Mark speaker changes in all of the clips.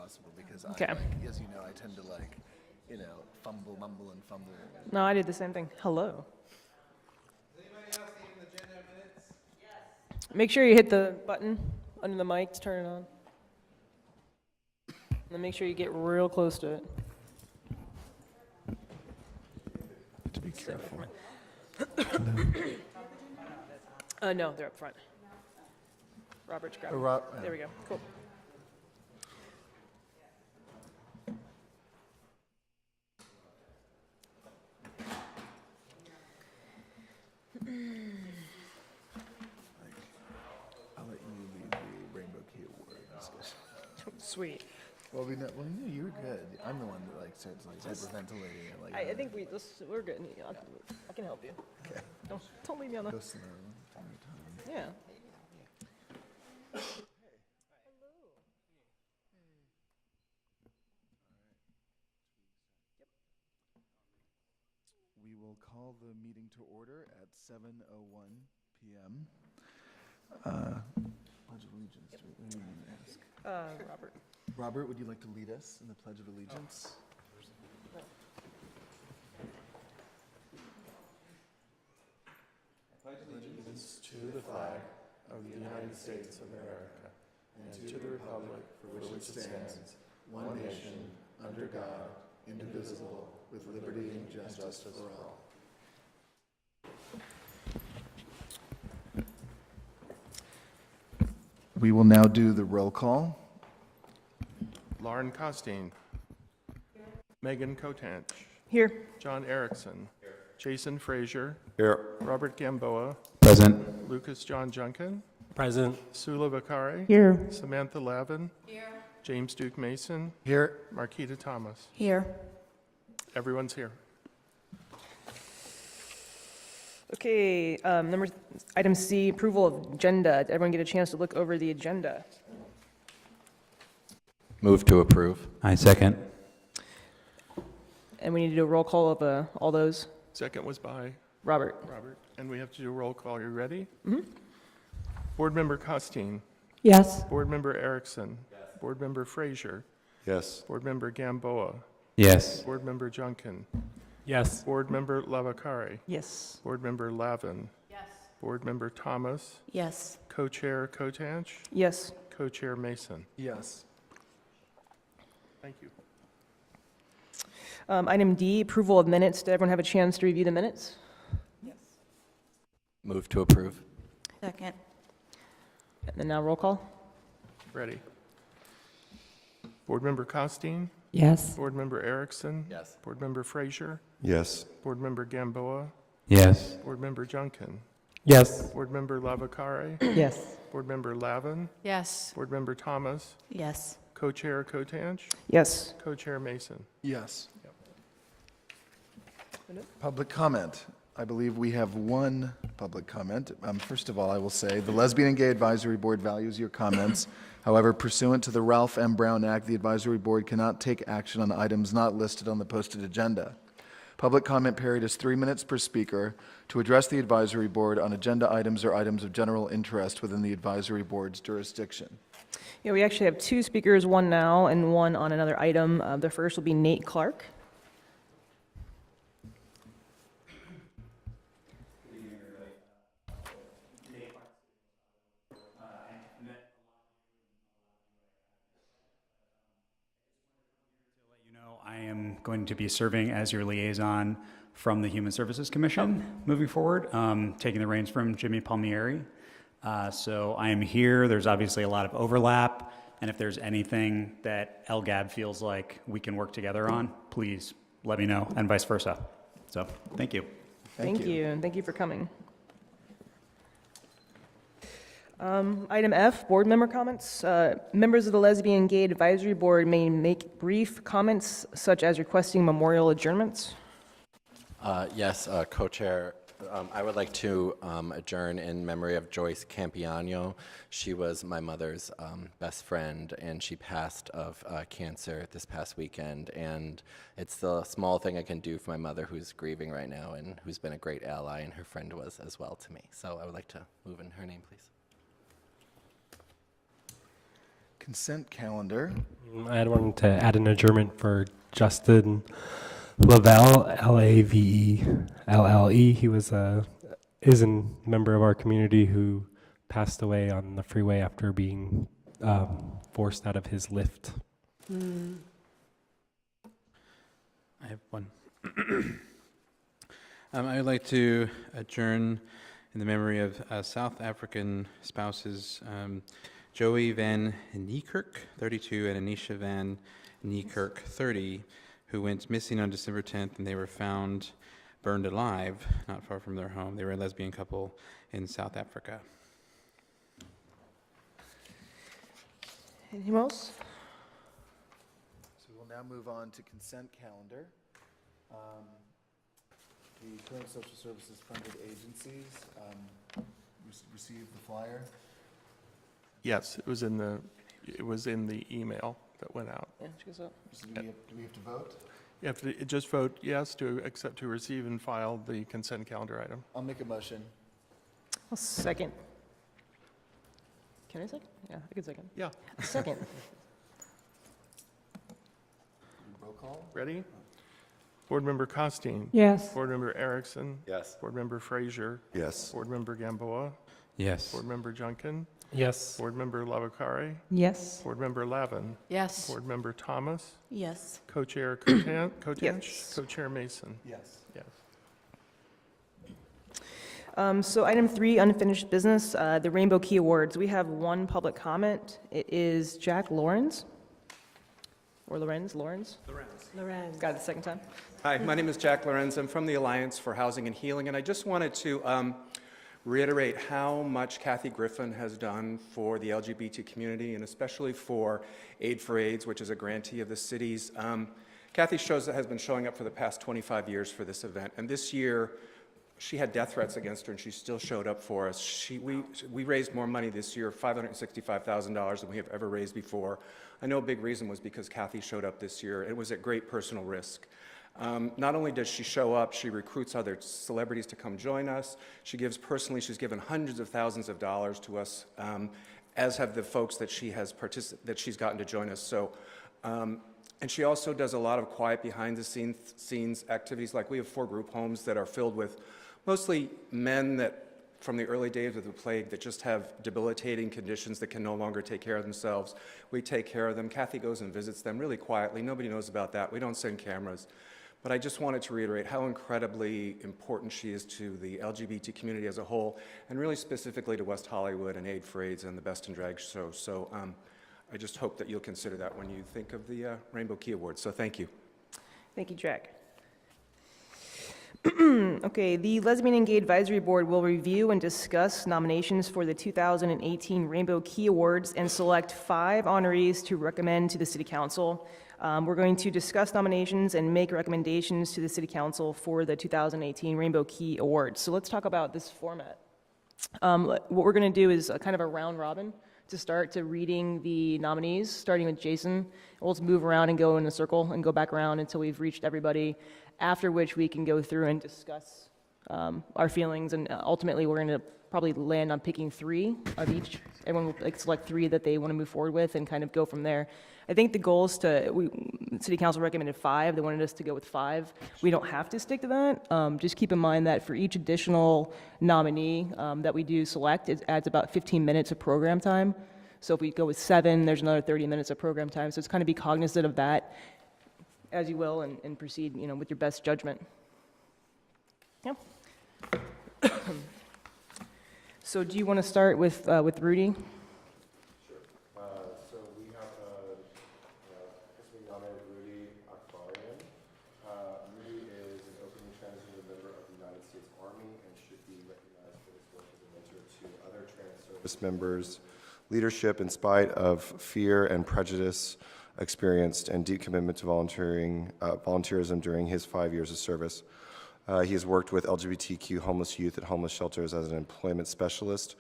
Speaker 1: possible because
Speaker 2: Okay.
Speaker 1: as you know, I tend to mumble and fumble.
Speaker 2: No, I did the same thing. Hello.
Speaker 3: Does anybody else need an agenda minutes?
Speaker 2: Make sure you hit the button under the mic to turn it on. And then make sure you get real close to it.
Speaker 1: To be careful.
Speaker 2: No, they're up front. Robert's grabbing. There we go. Cool.
Speaker 1: I'll let you lead the Rainbow Key Award discussion.
Speaker 2: Sweet.
Speaker 1: Well, you were good. I'm the one that starts hyperventilating.
Speaker 2: I think we're good. I can help you.
Speaker 1: Okay.
Speaker 2: Don't leave me on the.
Speaker 1: Go slow. Take your time.
Speaker 2: Yeah.
Speaker 1: We will call the meeting to order at 7:01 p.m. Pledge of Allegiance. What do you want to ask?
Speaker 2: Robert.
Speaker 1: Robert, would you like to lead us in the Pledge of Allegiance?
Speaker 4: Pledge allegiance to the flag of the United States of America and to the republic for which it stands, one nation, under God, indivisible, with liberty and justice for all.
Speaker 1: We will now do the roll call.
Speaker 4: Lauren Costine. Megan Kotanch.
Speaker 2: Here.
Speaker 4: John Erickson. Jason Frazier.
Speaker 5: Here.
Speaker 4: Robert Gamboa.
Speaker 5: Present.
Speaker 4: Lucas John Junkin.
Speaker 5: Present.
Speaker 4: Sula Bakari.
Speaker 2: Here.
Speaker 4: Samantha Lavin. Here. James Duke Mason.
Speaker 1: Here.
Speaker 4: Marquita Thomas.
Speaker 2: Here.
Speaker 4: Everyone's here.
Speaker 2: Okay, item C, approval of agenda. Did everyone get a chance to look over the agenda?
Speaker 5: Move to approve. I second.
Speaker 2: And we need to do a roll call of all those.
Speaker 4: Second was by
Speaker 2: Robert.
Speaker 4: Robert. And we have to do a roll call. Are you ready? Mm-hmm. Board Member Costine.
Speaker 2: Yes.
Speaker 4: Board Member Erickson. Yes. Board Member Frazier.
Speaker 5: Yes.
Speaker 4: Board Member Gamboa.
Speaker 5: Yes.
Speaker 4: Board Member Junkin.
Speaker 5: Yes.
Speaker 4: Board Member Lavakari.
Speaker 2: Yes.
Speaker 4: Board Member Lavin.
Speaker 6: Yes.
Speaker 4: Board Member Thomas.
Speaker 6: Yes.
Speaker 4: Co-Chair Kotanch.
Speaker 2: Yes.
Speaker 4: Co-Chair Mason.
Speaker 1: Yes.
Speaker 4: Thank you.
Speaker 2: Item D, approval of minutes. Did everyone have a chance to review the minutes?
Speaker 6: Yes.
Speaker 5: Move to approve.
Speaker 6: Second.
Speaker 2: And then now roll call.
Speaker 4: Ready. Board Member Costine.
Speaker 6: Yes.
Speaker 4: Board Member Erickson.
Speaker 5: Yes.
Speaker 4: Board Member Frazier.
Speaker 5: Yes.
Speaker 4: Board Member Gamboa.
Speaker 5: Yes.
Speaker 4: Board Member Junkin.
Speaker 5: Yes.
Speaker 4: Board Member Lavakari.
Speaker 2: Yes.
Speaker 4: Board Member Lavin.
Speaker 6: Yes.
Speaker 4: Board Member Thomas.
Speaker 6: Yes.
Speaker 4: Co-Chair Kotanch.
Speaker 2: Yes.
Speaker 4: Co-Chair Mason.
Speaker 1: Yes.
Speaker 4: Yep.
Speaker 1: Public comment. I believe we have one public comment. First of all, I will say the Lesbian and Gay Advisory Board values your comments. However, pursuant to the Ralph M. Brown Act, the advisory board cannot take action on items not listed on the posted agenda. Public comment period is 3 minutes per speaker to address the advisory board on agenda items or items of general interest within the advisory board's jurisdiction.
Speaker 2: Yeah, we actually have two speakers, one now and one on another item. The first will be Nate Clark.
Speaker 7: I am going to be serving as your liaison from the Human Services Commission moving forward, taking the reins from Jimmy Palmieri. So I am here. There's obviously a lot of overlap, and if there's anything that LGAB feels like we can work together on, please let me know, and vice versa. So thank you.
Speaker 2: Thank you, and thank you for coming. Item F, board member comments. Members of the Lesbian Gay Advisory Board may make brief comments such as requesting memorial adjournments.
Speaker 5: Yes, co-chair. I would like to adjourn in memory of Joyce Campiano. She was my mother's best friend, and she passed of cancer this past weekend. And it's the small thing I can do for my mother, who's grieving right now and who's been a great ally, and her friend was as well to me. So I would like to move in her name, please.
Speaker 1: consent calendar.
Speaker 6: I wanted to add an adjournment for Justin Lavelle, Lavelle. He is a member of our community who passed away on the freeway after being forced out of his lift.
Speaker 3: I have one. I would like to adjourn in the memory of South African spouses Joey Van Niekerk, 32, and Anisha Van Niekerk, 30, who went missing on December 10th, and they were found burned alive not far from their home. They were a lesbian couple in South Africa.
Speaker 2: Anyone else?
Speaker 1: So we'll now move on to consent calendar. The current social services funded agencies received the flyer.
Speaker 4: Yes, it was in the email that went out.
Speaker 2: Yeah, check this out.
Speaker 1: So do we have to vote?
Speaker 4: You have to just vote yes to accept, to receive and file the consent calendar item.
Speaker 1: I'll make a motion.
Speaker 2: I'll second. Can I second? Yeah, I can second.
Speaker 4: Yeah,
Speaker 2: Second.
Speaker 1: Roll call?
Speaker 4: ready? Board Member Costin.
Speaker 2: Yes.
Speaker 4: Board Member Erickson.
Speaker 5: Yes.
Speaker 4: Board Member Frazier.
Speaker 5: Yes.
Speaker 4: Board Member Gamboa.
Speaker 3: Yes.
Speaker 4: Board Member Junkin.
Speaker 6: Yes.
Speaker 4: Board Member Lavacare.
Speaker 2: Yes.
Speaker 4: Board Member Lavin.
Speaker 8: Yes.
Speaker 4: Board Member Thomas.
Speaker 8: Yes.
Speaker 4: Co-Chair Kotanch.
Speaker 2: Yes.
Speaker 4: Co-Chair Mason.
Speaker 1: Yes.
Speaker 4: Yes.
Speaker 2: So item 3, unfinished business, the Rainbow Key Awards. We have one public comment. It is Jack Lawrence. Or Lorenz?
Speaker 8: Lorenz.
Speaker 2: Got it the second time.
Speaker 9: Hi, my name is Jack Lorenz. I'm from the Alliance for Housing and Healing, and I just wanted to reiterate how much Kathy Griffin has done for the LGBT community, and especially for Aid for AIDS, which is a grantee of the city's. Kathy has been showing up for the past 25 years for this event, and this year she had death threats against her, and she still showed up for us. We raised more money this year, $565,000, than we have ever raised before. I know a big reason was because Kathy showed up this year. It was at great personal risk. Not only does she show up, she recruits other celebrities to come join us. She's given hundreds of thousands of dollars to us, as have the folks that she's gotten to join us. So, and she also does a lot of quiet behind the scenes activities. Like we have 4 group homes that are filled with mostly men that from the early days of the plague that just have debilitating conditions that can no longer take care of themselves. We take care of them. Kathy goes and visits them really quietly. Nobody knows about that. We don't send cameras. But I just wanted to reiterate how incredibly important she is to the LGBT community as a whole, and really specifically to West Hollywood and Aid for AIDS and the Best in Drag show. So I just hope that you'll consider that when you think of the Rainbow Key Awards. So thank you.
Speaker 2: Thank you, Jack. Okay, the Lesbian and Gay Advisory Board will review and discuss nominations for the 2018 Rainbow Key Awards and select 5 honorees to recommend to the City Council. We're going to discuss nominations and make recommendations to the City Council for the 2018 Rainbow Key Awards. So let's talk about this format. What we're going to do is a kind of a round robin to start to reading the nominees, starting with Jason. We'll just move around and go in a circle and go back around until we've reached everybody, after which we can go through and discuss our feelings, and ultimately we're going to probably land on picking 3 of each. Everyone will select 3 that they want to move forward with and kind of go from there. I think the goal is City Council recommended 5. They wanted us to go with 5. We don't have to stick to that. Just keep in mind that for each additional nominee that we do select, it adds about 15 minutes of program time. So if we go with 7, there's another 30 minutes of program time. So it's kind of be cognizant of that as you will and proceed, with your best judgment. Yeah. So do you want to start with Rudy?
Speaker 10: So we have, we nominated Rudy Akbarian. Rudy is an openly transgender member of the United States Army and should be recognized for his work as a mentor to other trans service members. Leadership in spite of fear and prejudice experienced and deep commitment to volunteerism during his 5 years of service. He has worked with LGBTQ homeless youth at homeless shelters as an employment specialist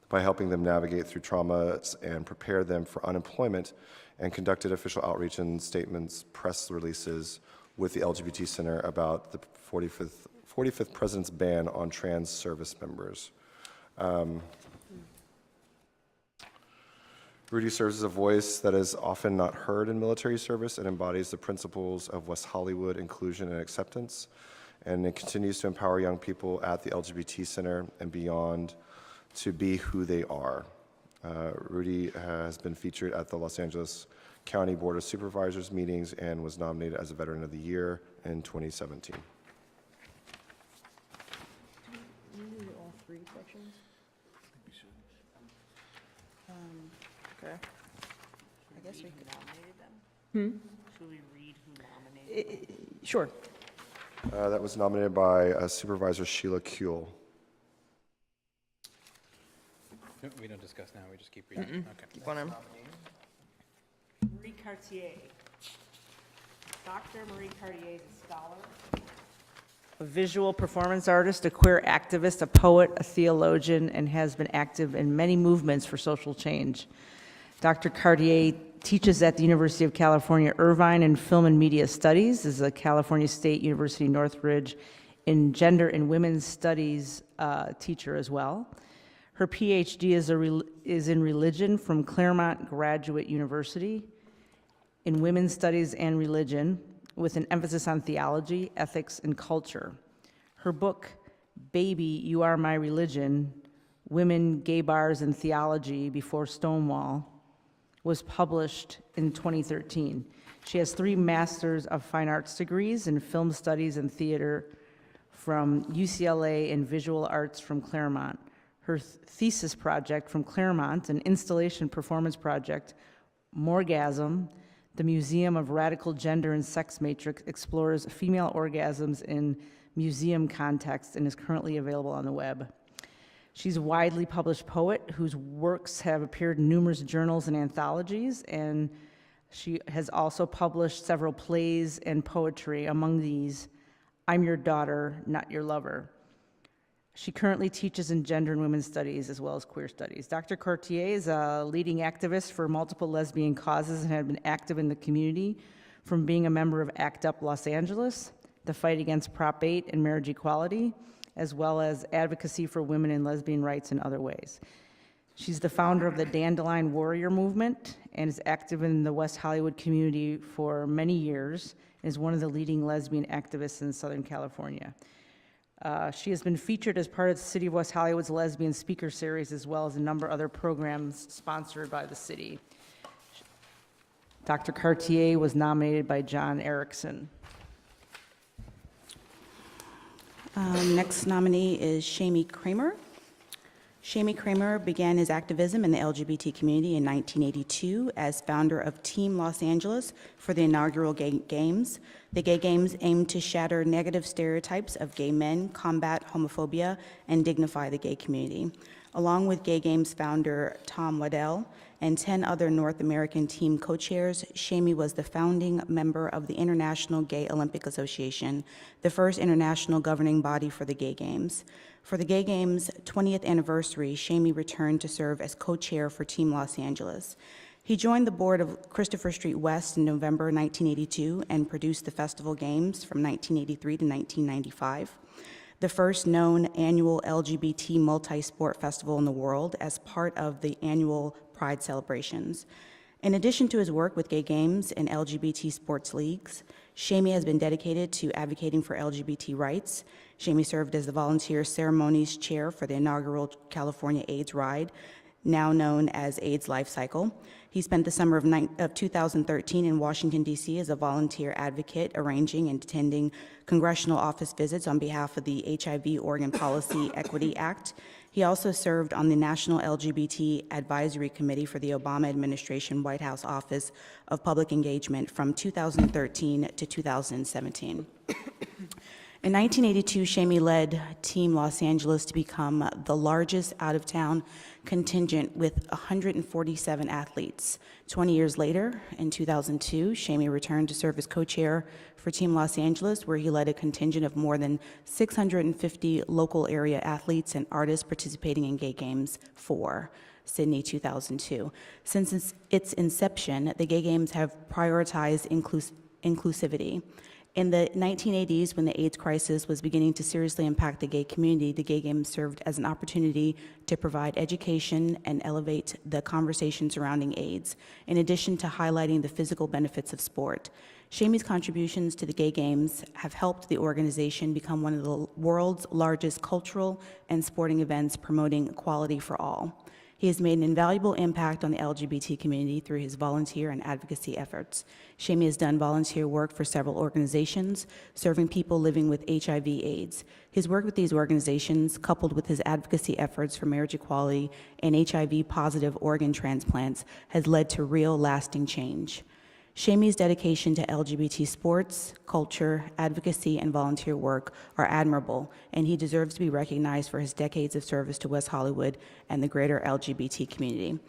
Speaker 10: by helping them navigate through traumas and prepare them for unemployment, and conducted official outreach and statements, press releases with the LGBT Center about the 45th President's ban on trans service members. Rudy serves as a voice that is often not heard in military service and embodies the principles of West Hollywood inclusion and acceptance. And it continues to empower young people at the LGBT Center and beyond to be who they are. Rudy has been featured at the Los Angeles County Board of Supervisors meetings and was nominated as a Veteran of the Year in 2017.
Speaker 2: All three sections? Okay.
Speaker 8: I guess we could nominate them. Should we read who nominated?
Speaker 2: Sure.
Speaker 10: That was nominated by Supervisor Sheila Kuehl.
Speaker 3: No, we don't discuss now, we just keep reading. Okay.
Speaker 2: Keep on him.
Speaker 8: Marie Cartier. Dr. Marie Cartier is a scholar,
Speaker 11: A visual performance artist, a queer activist, a poet, a theologian, and has been active in many movements for social change. Dr. Cartier teaches at the University of California, Irvine in Film and Media Studies, is a California State University Northridge in Gender and Women's Studies teacher as well. Her PhD is in religion from Claremont Graduate University in Women's Studies and Religion, with an emphasis on theology, ethics, and culture. Her book, Baby, You Are My Religion, Women, Gay Bars, and Theology Before Stonewall, was published in 2013. She has 3 Masters of Fine Arts degrees in Film Studies and Theater from UCLA and Visual Arts from Claremont. Her thesis project from Claremont, an installation performance project, Morgasm, the Museum of Radical Gender and Sex Matrix, explores female orgasms in museum context and is currently available on the web. She's a widely published poet whose works have appeared in numerous journals and anthologies, and she has also published several plays and poetry. Among these, I'm Your Daughter, Not Your Lover. She currently teaches in gender and women's studies as well as queer studies. Dr. Cartier is a leading activist for multiple lesbian causes and has been active in the community, from being a member of ACT UP Los Angeles, the fight against Prop 8 and marriage equality, as well as advocacy for women and lesbian rights in other ways. She's the founder of the Dandelion Warrior Movement and is active in the West Hollywood community for many years and is one of the leading lesbian activists in Southern California. She has been featured as part of the City of West Hollywood's Lesbian Speaker Series, as well as a number of other programs sponsored by the city. Dr. Cartier was nominated by John Erickson.
Speaker 8: Next nominee is Shamie Kramer. Shamie Kramer began his activism in the LGBT community in 1982 as founder of Team Los Angeles for the inaugural Gay Games. The Gay Games aimed to shatter negative stereotypes of gay men, combat homophobia, and dignify the gay community. Along with Gay Games founder Tom Waddell and 10 other North American team co-chairs, Shamie was the founding member of the International Gay Olympic Association, the first international governing body for the Gay Games. For the Gay Games' 20th anniversary, Shamie returned to serve as co-chair for Team Los Angeles. He joined the board of Christopher Street West in November 1982 and produced the Festival Games from 1983 to 1995, the first known annual LGBT multi-sport festival in the world as part of the annual Pride celebrations. In addition to his work with Gay Games and LGBT sports leagues, Shamie has been dedicated to advocating for LGBT rights. Shamie served as the volunteer ceremonies chair for the inaugural California AIDS Ride, now known as AIDS Life Cycle. He spent the summer of 2013 in Washington, D.C. as a volunteer advocate, arranging and attending congressional office visits on behalf of the HIV Oregon Policy Equity Act. He also served on the National LGBT Advisory Committee for the Obama Administration White House Office of Public Engagement from 2013 to 2017. In 1982, Shamie led Team Los Angeles to become the largest out-of-town contingent with 147 athletes. 20 years later, in 2002, Shamie returned to serve as co-chair for Team Los Angeles, where he led a contingent of more than 650 local area athletes and artists participating in Gay Games 4, Sydney 2002. Since its inception, the Gay Games have prioritized inclusivity. In the 1980s, when the AIDS crisis was beginning to seriously impact the gay community, the Gay Games served as an opportunity to provide education and elevate the conversation surrounding AIDS, in addition to highlighting the physical benefits of sport. Shamey's contributions to the Gay Games have helped the organization become one of the world's largest cultural and sporting events promoting equality for all. He has made an invaluable impact on the LGBT community through his volunteer and advocacy efforts. Shamey has done volunteer work for several organizations, serving people living with HIV/AIDS. His work with these organizations, coupled with his advocacy efforts for marriage equality and HIV-positive organ transplants, has led to real, lasting change. Shamey's dedication to LGBT sports, culture, advocacy, and volunteer work are admirable, and he deserves to be recognized for his decades of service to West Hollywood and the greater LGBT community.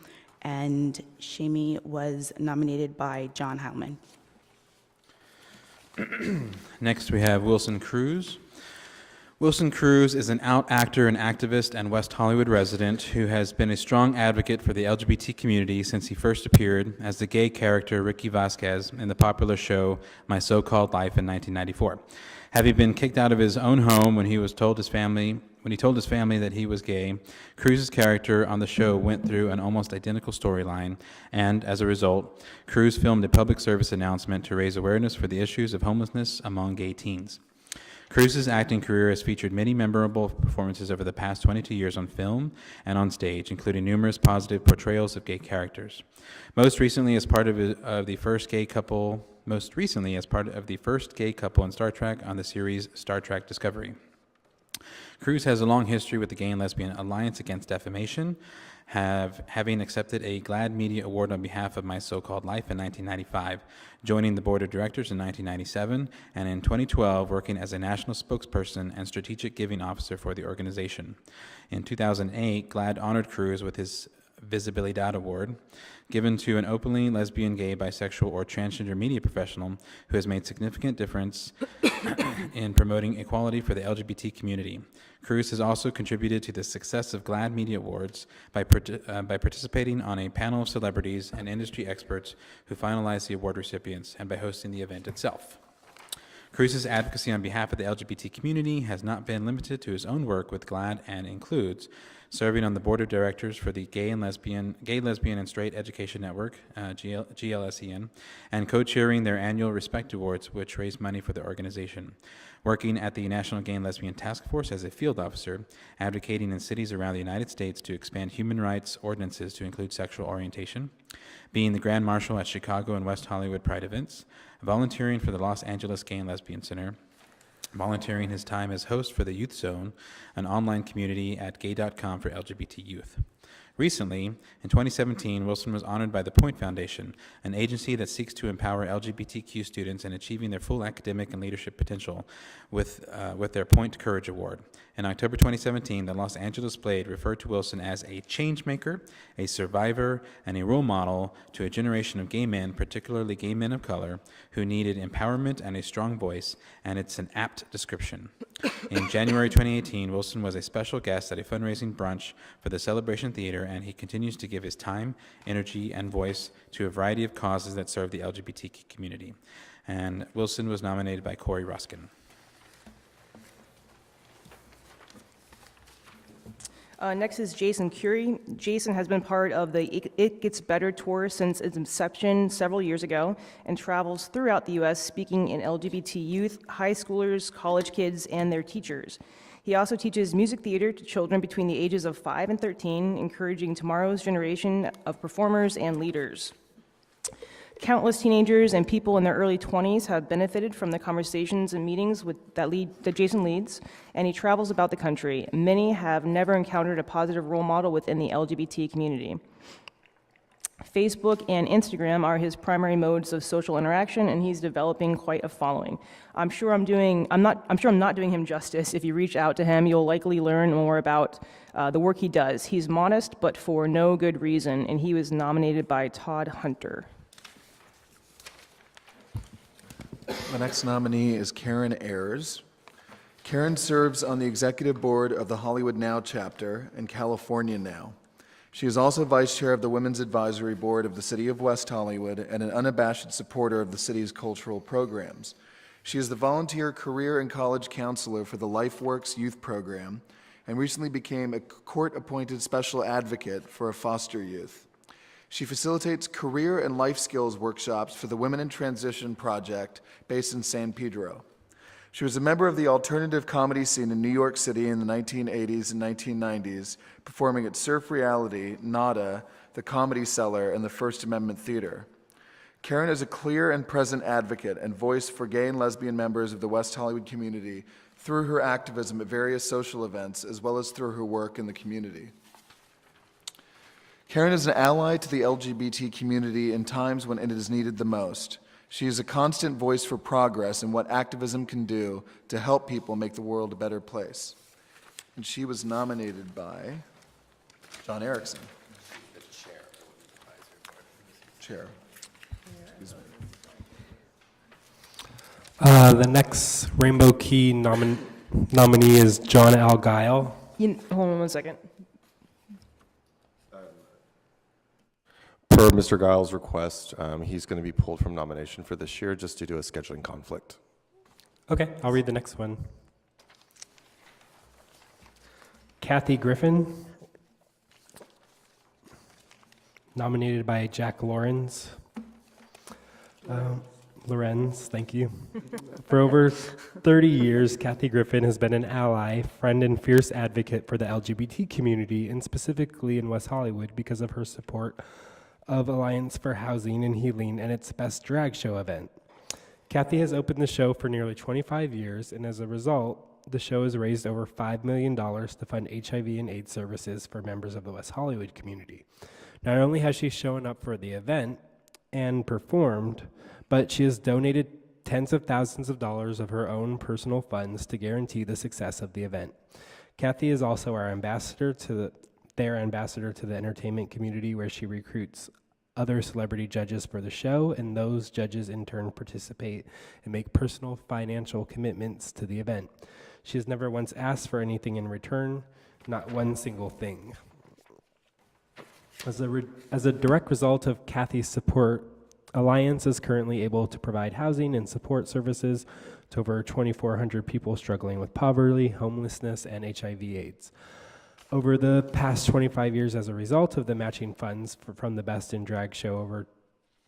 Speaker 8: And Shamey was nominated by John Heilman.
Speaker 3: Next, we have Wilson Cruz. Wilson Cruz is an out actor and activist and West Hollywood resident who has been a strong advocate for the LGBT community since he first appeared as the gay character Ricky Vasquez in the popular show My So-Called Life in 1994. Having been kicked out of his own home when he told his family that he was gay, Cruz's character on the show went through an almost identical storyline, and as a result, Cruz filmed a public service announcement to raise awareness for the issues of homelessness among gay teens. Cruz's acting career has featured many memorable performances over the past 22 years on film and on stage, including numerous positive portrayals of gay characters. Most recently, as part of the first gay couple in Star Trek on the series Star Trek Discovery. Cruz has a long history with the Gay and Lesbian Alliance Against Defamation, having accepted a GLAAD Media Award on behalf of My So-Called Life in 1995, joining the board of directors in 1997, and in 2012 working as a national spokesperson and strategic giving officer for the organization. In 2008, GLAAD honored Cruz with his Visibilidad Award, given to an openly lesbian, gay, bisexual, or transgender media professional who has made significant difference in promoting equality for the LGBT community. Cruz has also contributed to the success of GLAAD Media Awards by participating on a panel of celebrities and industry experts who finalize the award recipients and by hosting the event itself. Cruz's advocacy on behalf of the LGBT community has not been limited to his own work with GLAAD and includes serving on the board of directors for the Gay, Lesbian, and Straight Education Network, GLSEN, and co-chairing their annual Respect Awards, which raise money for the organization. Working at the National Gay and Lesbian Task Force as a field officer, advocating in cities around the United States to expand human rights ordinances to include sexual orientation, being the Grand Marshal at Chicago and West Hollywood Pride events, volunteering for the Los Angeles Gay and Lesbian Center, volunteering his time as host for the Youth Zone, an online community at gay.com for LGBT youth. Recently, in 2017, Wilson was honored by the Point Foundation, an agency that seeks to empower LGBTQ students in achieving their full academic and leadership potential with their Point Courage Award. In October 2017, the Los Angeles Blade referred to Wilson as a change maker, a survivor, and a role model to a generation of gay men, particularly gay men of color, who needed empowerment and a strong voice, and it's an apt description. In January 2018, Wilson was a special guest at a fundraising brunch for the Celebration Theater, and he continues to give his time, energy, and voice to a variety of causes that serve the LGBTQ community. And Wilson was nominated by Corey Ruskin.
Speaker 2: Next is Jason Curie. Jason has been part of the It Gets Better tour since its inception several years ago and travels throughout the U.S. speaking in LGBT youth, high schoolers, college kids, and their teachers. He also teaches music theater to children between the ages of 5 and 13, encouraging tomorrow's generation of performers and leaders. Countless teenagers and people in their early 20s have benefited from the conversations and meetings that Jason leads, and he travels about the country. Many have never encountered a positive role model within the LGBT community. Facebook and Instagram are his primary modes of social interaction, and he's developing quite a following. I'm sure I'm not doing him justice. If you reach out to him, you'll likely learn more about the work he does. He's modest, but for no good reason, and he was nominated by Todd Hunter.
Speaker 1: The next nominee is Karen Ayers. Karen serves on the executive board of the Hollywood Now chapter and California Now. She is also vice chair of the Women's Advisory Board of the City of West Hollywood and an unabashed supporter of the city's cultural programs. She is the volunteer career and college counselor for the LifeWorks youth program and recently became a court-appointed special advocate for a foster youth. She facilitates career and life skills workshops for the Women in Transition Project based in San Pedro. She was a member of the alternative comedy scene in New York City in the 1980s and 1990s, performing at Surf Reality, Nada, the Comedy Cellar, and the First Amendment Theater. Karen is a clear and present advocate and voice for gay and lesbian members of the West Hollywood community through her activism at various social events, as well as through her work in the community. Karen is an ally to the LGBT community in times when it is needed the most. She is a constant voice for progress and what activism can do to help people make the world a better place. And she was nominated by John Erickson. Chair. Excuse me.
Speaker 6: The next Rainbow Key nominee is John L. Guile.
Speaker 2: Hold on one second.
Speaker 10: Per Mr. Giles' request, he's going to be pulled from nomination for this year just due to a scheduling conflict.
Speaker 6: Okay, I'll read the next one. Kathy Griffin, nominated by Jack Lorenz. Lorenz, thank you. For over 30 years, Kathy Griffin has been an ally, friend, and fierce advocate for the LGBT community, and specifically in West Hollywood because of her support of Alliance for Housing and Healing and its Best Drag Show event. Kathy has opened the show for nearly 25 years, and as a result, the show has raised over $5 million to fund HIV and AIDS services for members of the West Hollywood community. Not only has she shown up for the event and performed, but she has donated tens of thousands of dollars of her own personal funds to guarantee the success of the event. Kathy is also our ambassador to the entertainment community, where she recruits other celebrity judges for the show, and those judges in turn participate and make personal financial commitments to the event. She has never once asked for anything in return, not one single thing. As a direct result of Kathy's support, Alliance is currently able to provide housing and support services to over 2,400 people struggling with poverty, homelessness, and HIV/AIDS. Over the past 25 years, as a result of the matching funds from the Best in Drag show, over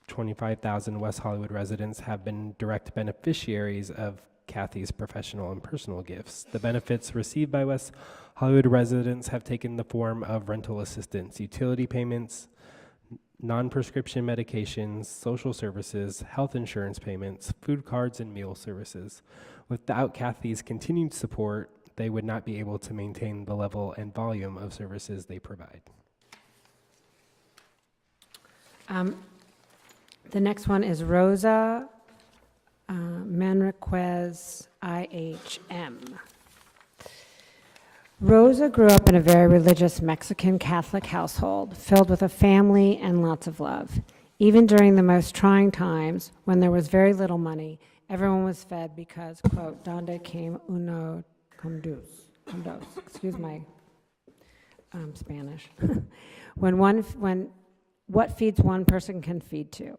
Speaker 6: 25,000 West Hollywood residents have been direct beneficiaries of Kathy's professional and personal gifts. The benefits received by West Hollywood residents have taken the form of rental assistance, utility payments, non-prescription medications, social services, health insurance payments, food cards, and meal services. Without Kathy's continued support, they would not be able to maintain the level and volume of services they provide.
Speaker 12: The next one is Rosa Manriquez, IHM. Rosa grew up in a very religious Mexican Catholic household, filled with a family and lots of love. Even during the most trying times, when there was very little money, everyone was fed because, quote, donde came uno condos, excuse my Spanish. when what feeds one person can feed two.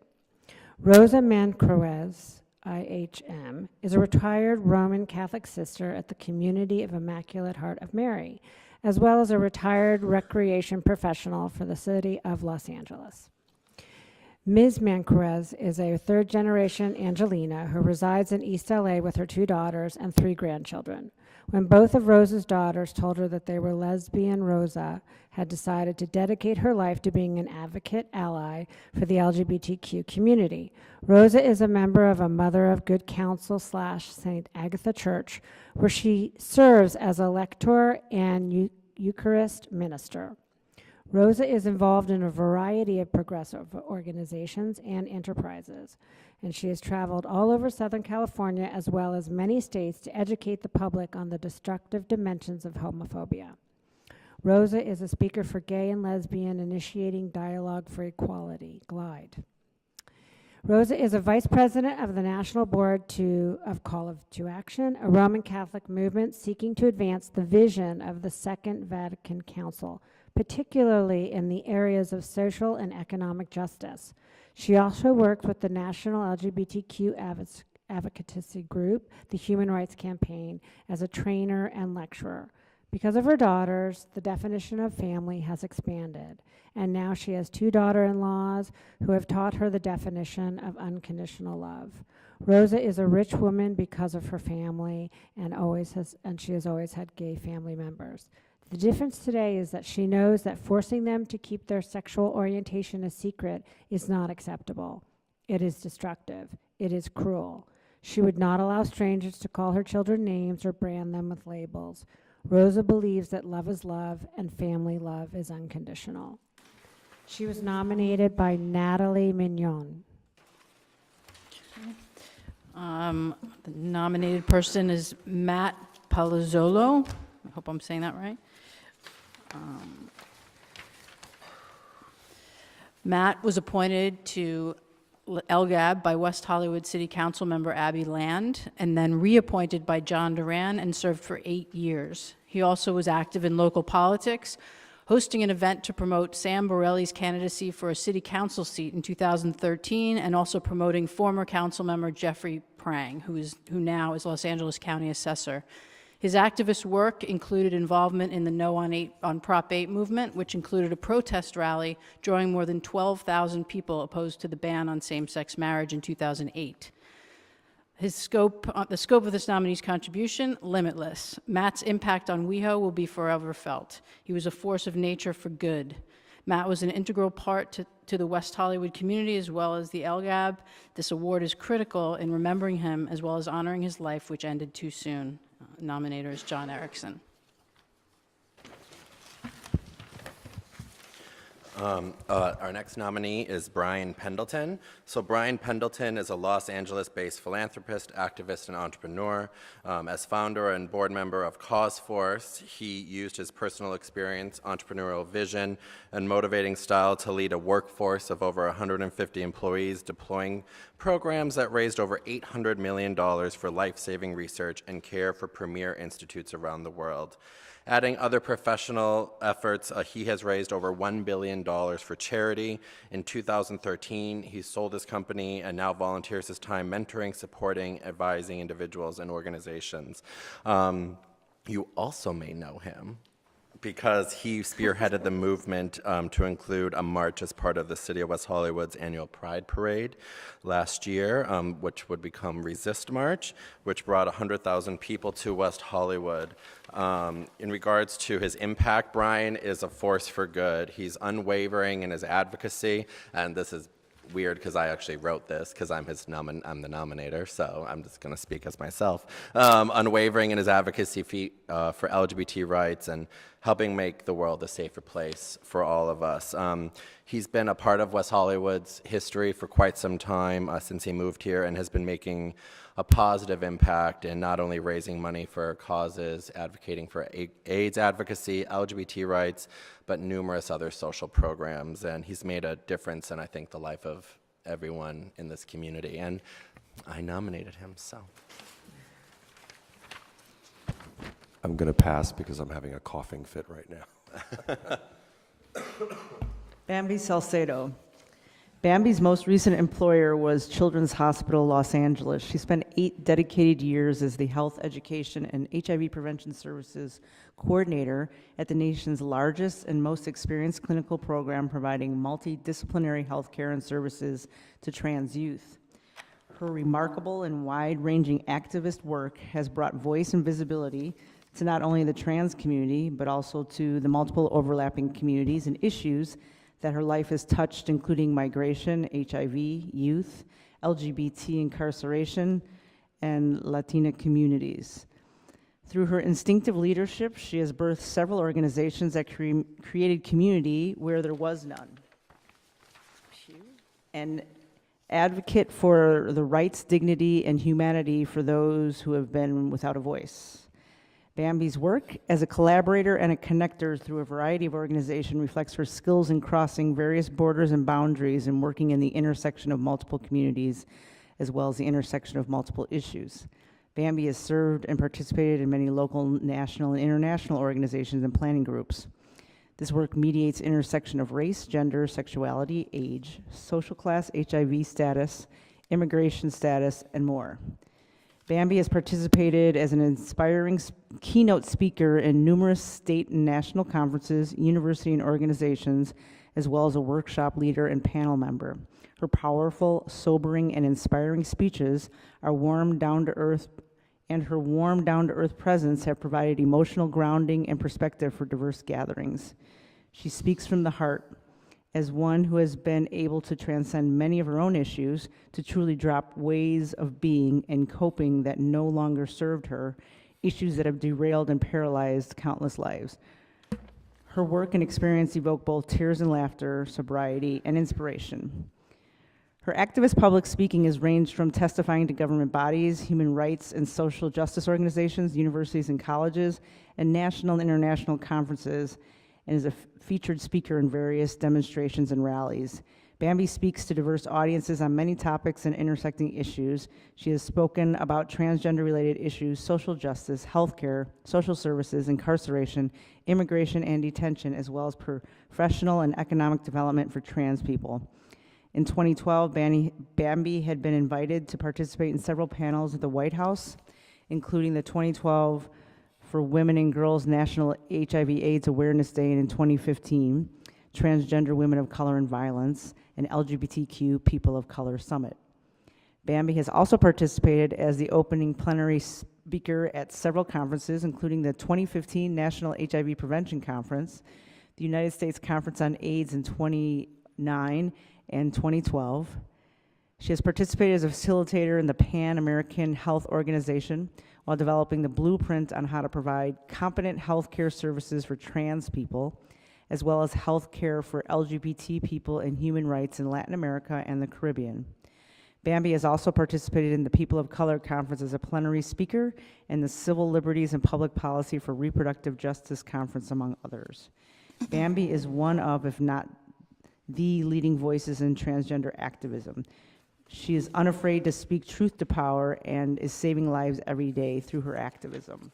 Speaker 12: Rosa Manriquez, IHM, is a retired Roman Catholic sister at the Community of Immaculate Heart of Mary, as well as a retired recreation professional for the city of Los Angeles. Ms. Manriquez is a third-generation Angelina who resides in East LA with her 2 daughters and 3 grandchildren. When both of Rosa's daughters told her that they were lesbian, Rosa had decided to dedicate her life to being an advocate ally for the LGBTQ community. Rosa is a member of a Mother of Good Counsel / St. Agatha Church, where she serves as a lector and Eucharist minister. Rosa is involved in a variety of progressive organizations and enterprises, and she has traveled all over Southern California as well as many states to educate the public on the destructive dimensions of homophobia. Rosa is a speaker for Gay and Lesbian Initiating Dialogue for Equality, GLIDE. Rosa is a vice president of the National Board of Call to Action, a Roman Catholic movement seeking to advance the vision of the Second Vatican Council, particularly in the areas of social and economic justice. She also works with the National LGBTQ advocacy group, the Human Rights Campaign, as a trainer and lecturer. Because of her daughters, the definition of family has expanded, and now she has 2 daughter-in-laws who have taught her the definition of unconditional love. Rosa is a rich woman because of her family and she has always had gay family members. The difference today is that she knows that forcing them to keep their sexual orientation a secret is not acceptable. It is destructive. It is cruel. She would not allow strangers to call her children names or brand them with labels. Rosa believes that love is love and family love is unconditional. She was nominated by Natalie Mignon.
Speaker 13: The nominated person is Matt Palazzolo. I hope I'm saying that right. Matt was appointed to LGAB by West Hollywood City Council member Abby Land, and then reappointed by John Duran and served for 8 years. He also was active in local politics, hosting an event to promote Sam Borelli's candidacy for a city council seat in 2013, and also promoting former council member Jeffrey Prang, who now is Los Angeles County Assessor. His activist work included involvement in the No on Prop 8 movement, which included a protest rally drawing more than 12,000 people opposed to the ban on same-sex marriage in 2008. The scope of this nominee's contribution, limitless. Matt's impact on WeHo will be forever felt. He was a force of nature for good. Matt was an integral part to the West Hollywood community as well as the LGAB. This award is critical in remembering him as well as honoring his life, which ended too soon. Nominator is John Erickson.
Speaker 5: Our next nominee is Brian Pendleton. So Brian Pendleton is a Los Angeles-based philanthropist, activist, and entrepreneur. As founder and board member of Cause Force, he used his personal experience, entrepreneurial vision, and motivating style to lead a workforce of over 150 employees, deploying programs that raised over $800 million for life-saving research and care for premier institutes around the world. Adding other professional efforts, he has raised over $1 billion for charity. In 2013, he sold his company and now volunteers his time mentoring, supporting, advising individuals and organizations. You also may know him because he spearheaded the movement to include a march as part of the City of West Hollywood's annual Pride Parade last year, which would become Resist March, which brought 100,000 people to West Hollywood. In regards to his impact, Brian is a force for good. He's unwavering in his advocacy, and this is weird because I actually wrote this because I'm the nominator, so I'm just going to speak as myself. Unwavering in his advocacy for LGBT rights and helping make the world a safer place for all of us. He's been a part of West Hollywood's history for quite some time since he moved here, and has been making a positive impact in not only raising money for causes, advocating for AIDS advocacy, LGBT rights, but numerous other social programs. And he's made a difference in, I think, the life of everyone in this community. And I nominated him, so.
Speaker 10: I'm going to pass because I'm having a coughing fit right now.
Speaker 11: Bambi Salcedo. Bambi's most recent employer was Children's Hospital Los Angeles. She spent 8 dedicated years as the Health, Education, and HIV Prevention Services Coordinator at the nation's largest and most experienced clinical program providing multidisciplinary health care and services to trans youth. Her remarkable and wide-ranging activist work has brought voice and visibility to not only the trans community, but also to the multiple overlapping communities and issues that her life has touched, including migration, HIV, youth, LGBT incarceration, and Latina communities. Through her instinctive leadership, she has birthed several organizations that created community where there was none, and advocate for the rights, dignity, and humanity for those who have been without a voice. Bambi's work as a collaborator and a connector through a variety of organizations reflects her skills in crossing various borders and boundaries and working in the intersection of multiple communities, as well as the intersection of multiple issues. Bambi has served and participated in many local, national, and international organizations and planning groups. This work mediates intersection of race, gender, sexuality, age, social class, HIV status, immigration status, and more. Bambi has participated as an inspiring keynote speaker in numerous state and national conferences, university and organizations, as well as a workshop leader and panel member. Her powerful, sobering, and inspiring speeches are warm, down-to-earth, and her warm, down-to-earth presence have provided emotional grounding and perspective for diverse gatherings. She speaks from the heart, as one who has been able to transcend many of her own issues to truly drop ways of being and coping that no longer served her, issues that have derailed and paralyzed countless lives. Her work and experience evoke both tears and laughter, sobriety, and inspiration. Her activist public speaking has ranged from testifying to government bodies, human rights and social justice organizations, universities and colleges, and national and international conferences, and is a featured speaker in various demonstrations and rallies. Bambi speaks to diverse audiences on many topics and intersecting issues. She has spoken about transgender-related issues, social justice, healthcare, social services, incarceration, immigration and detention, as well as professional and economic development for trans people. In 2012, Bambi had been invited to participate in several panels at the White House, including the 2012 for Women and Girls National HIV/AIDS Awareness Day, and in 2015, Transgender Women of Color and Violence, and LGBTQ People of Color Summit. Bambi has also participated as the opening plenary speaker at several conferences, including the 2015 National HIV Prevention Conference, the United States Conference on AIDS in 2009 and 2012. She has participated as a facilitator in the Pan American Health Organization while developing the blueprint on how to provide competent healthcare services for trans people, as well as healthcare for LGBT people and human rights in Latin America and the Caribbean. Bambi has also participated in the People of Color Conference as a plenary speaker and the Civil Liberties and Public Policy for Reproductive Justice Conference, among others. Bambi is one of, if not the leading voices in transgender activism. She is unafraid to speak truth to power and is saving lives every day through her activism.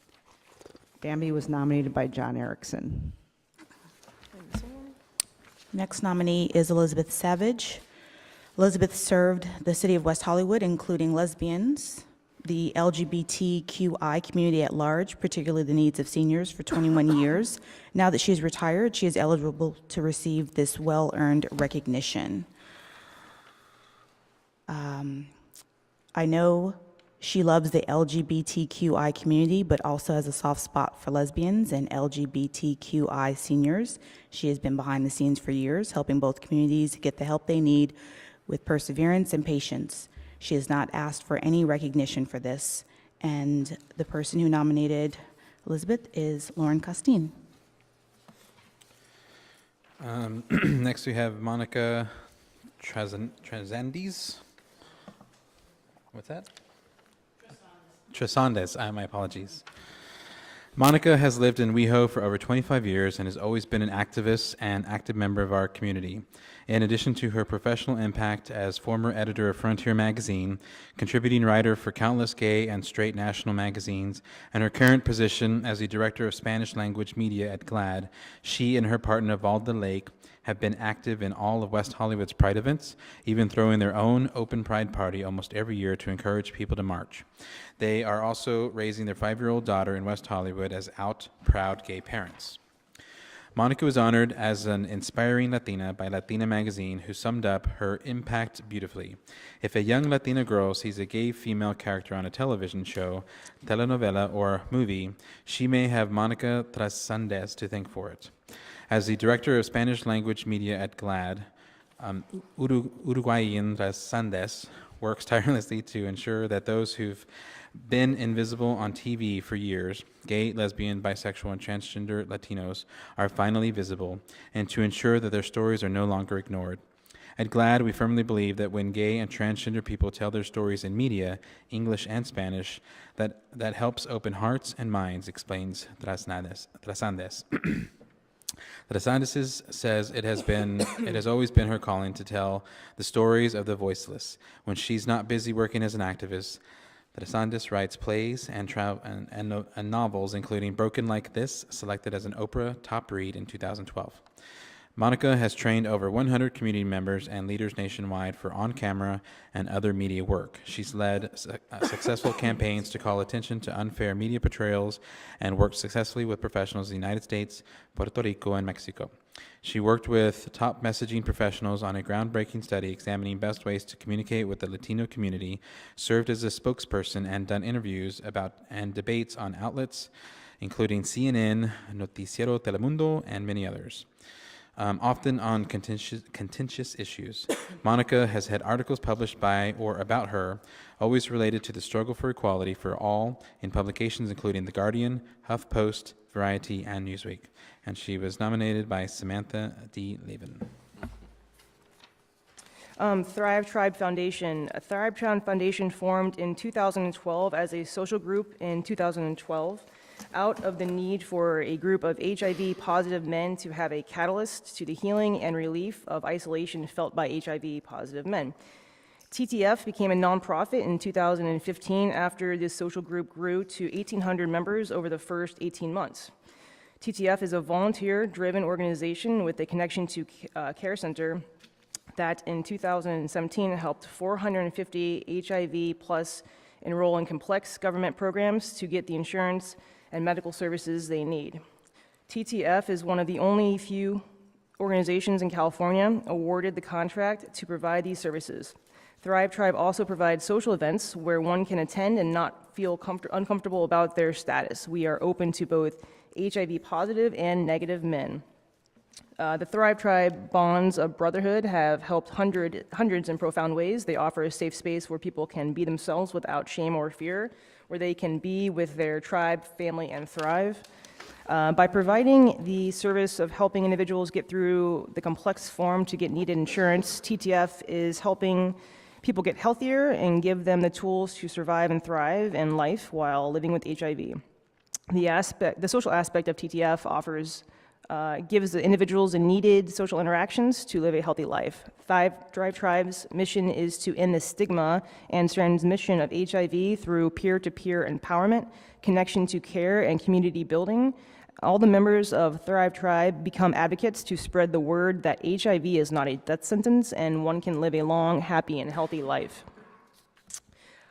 Speaker 11: Bambi was nominated by John Erickson.
Speaker 8: Next nominee is Elizabeth Savage. Elizabeth served the city of West Hollywood, including lesbians, the LGBTQI community at large, particularly the needs of seniors, for 21 years. Now that she is retired, she is eligible to receive this well-earned recognition. I know she loves the LGBTQI community, but also has a soft spot for lesbians and LGBTQI seniors. She has been behind the scenes for years, helping both communities get the help they need with perseverance and patience. She has not asked for any recognition for this, and the person who nominated Elizabeth is Lauren Costine.
Speaker 3: Next, we have Monica Trasandis. What's that? Trasandes. My apologies. Monica has lived in WeHo for over 25 years and has always been an activist and active member of our community. In addition to her professional impact as former editor of Frontier magazine, contributing writer for countless gay and straight national magazines, and her current position as the director of Spanish language media at GLAAD, she and her partner Valda Lake have been active in all of West Hollywood's Pride events, even throwing their own open Pride party almost every year to encourage people to march. They are also raising their 5-year-old daughter in West Hollywood as out, proud gay parents. Monica was honored as an inspiring Latina by Latina magazine, who summed up her impact beautifully. If a young Latina girl sees a gay female character on a television show, telenovela, or movie, she may have Monica Trasandes to thank for it. As the director of Spanish language media at GLAAD, Uruguayan Trasandes works tirelessly to ensure that those who've been invisible on TV for years, gay, lesbian, bisexual, and transgender Latinos, are finally visible, and to ensure that their stories are no longer ignored. At GLAAD, we firmly believe that when gay and transgender people tell their stories in media, English and Spanish, that helps open hearts and minds, explains Trasandes. Trasandes says it has always been her calling to tell the stories of the voiceless. When she's not busy working as an activist, Trasandes writes plays and novels, including Broken Like This, selected as an Oprah top read in 2012. Monica has trained over 100 community members and leaders nationwide for on-camera and other media work. She's led successful campaigns to call attention to unfair media portrayals and worked successfully with professionals in the United States, Puerto Rico, and Mexico. She worked with top messaging professionals on a groundbreaking study examining best ways to communicate with the Latino community, served as a spokesperson, and done interviews about and debates on outlets including CNN, Noticiero Telemundo, and many others. Often on contentious issues. Monica has had articles published by or about her, always related to the struggle for equality for all in publications including The Guardian, HuffPost, Variety, and Newsweek. And she was nominated by Samantha D. Levin.
Speaker 2: Thrive Tribe Foundation. A Thrive Tribe Foundation formed in 2012 as a social group in 2012 out of the need for a group of HIV-positive men to have a catalyst to the healing and relief of isolation felt by HIV-positive men. TTF became a nonprofit in 2015 after this social group grew to 1,800 members over the first 18 months. TTF is a volunteer-driven organization with a connection to Care Center that in 2017 helped 450 HIV plus enroll in complex government programs to get the insurance and medical services they need. TTF is one of the only few organizations in California awarded the contract to provide these services. Thrive Tribe also provides social events where one can attend and not feel uncomfortable about their status. We are open to both HIV positive and negative men. The Thrive Tribe bonds of brotherhood have helped hundreds in profound ways. They offer a safe space where people can be themselves without shame or fear, where they can be with their tribe, family, and thrive. By providing the service of helping individuals get through the complex form to get needed insurance, TTF is helping people get healthier and give them the tools to survive and thrive in life while living with HIV. The social aspect of TTF gives the individuals the needed social interactions to live a healthy life. Thrive Tribe's mission is to end the stigma and transmission of HIV through peer-to-peer empowerment, connection to care, and community building. All the members of Thrive Tribe become advocates to spread the word that HIV is not a death sentence and one can live a long, happy, and healthy life.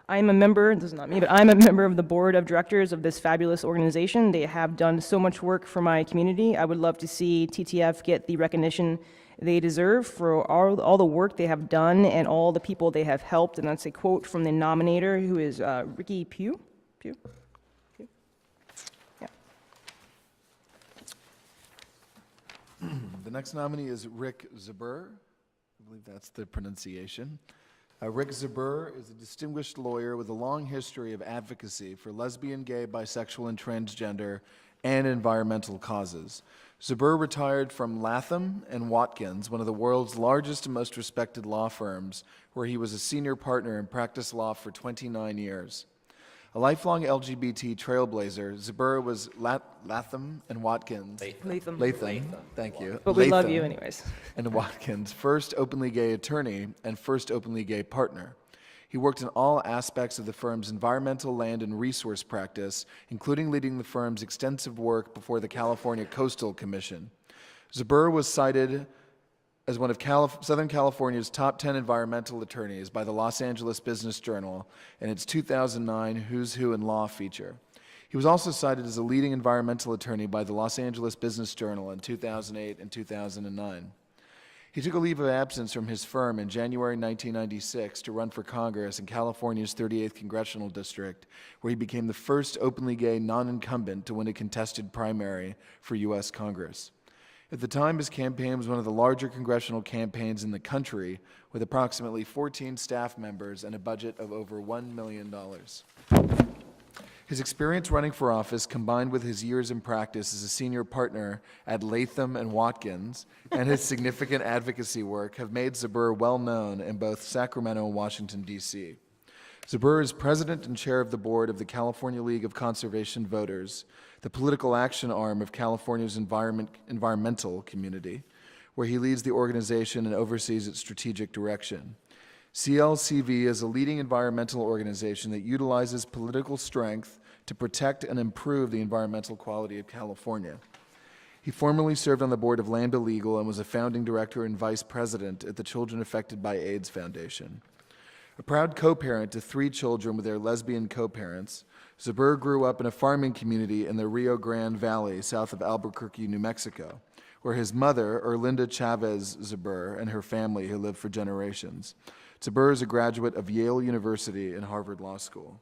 Speaker 2: I'm a member, this is not me, but I'm a member of the board of directors of this fabulous organization. They have done so much work for my community. I would love to see TTF get the recognition they deserve for all the work they have done and all the people they have helped. And that's a quote from the nominator, who is Ricky Pugh. Yeah.
Speaker 1: The next nominee is Rick Zuber. I believe that's the pronunciation. Rick Zuber is a distinguished lawyer with a long history of advocacy for lesbian, gay, bisexual, and transgender and environmental causes. Zuber retired from Latham & Watkins, one of the world's largest and most respected law firms, where he was a senior partner and practiced law for 29 years. A lifelong LGBT trailblazer, Zuber was Latham & Watkins. Latham. Thank you.
Speaker 2: But we love you anyways.
Speaker 1: And Watkins' first openly gay attorney and first openly gay partner. He worked in all aspects of the firm's environmental, land, and resource practice, including leading the firm's extensive work before the California Coastal Commission. Zuber was cited as one of Southern California's top 10 environmental attorneys by the Los Angeles Business Journal in its 2009 Who's Who in Law feature. He was also cited as a leading environmental attorney by the Los Angeles Business Journal in 2008 and 2009. He took a leave of absence from his firm in January 1996 to run for Congress in California's 38th Congressional District, where he became the first openly gay non-incumbent to win a contested primary for U.S. Congress. At the time, his campaign was one of the larger congressional campaigns in the country, with approximately 14 staff members and a budget of over $1 million. His experience running for office, combined with his years in practice as a senior partner at Latham & Watkins, and his significant advocacy work have made Zuber well known in both Sacramento and Washington, D.C. Zuber is president and chair of the board of the California League of Conservation Voters, the political action arm of California's environmental community, where he leads the organization and oversees its strategic direction. CLCV is a leading environmental organization that utilizes political strength to protect and improve the environmental quality of California. He formerly served on the board of Lambda Legal and was a founding director and vice president at the Children Affected by AIDS Foundation. A proud co-parent to 3 children with their lesbian co-parents, Zuber grew up in a farming community in the Rio Grande Valley, south of Albuquerque, New Mexico, where his mother, Erlinda Chavez Zuber, and her family have lived for generations. Zuber is a graduate of Yale University and Harvard Law School.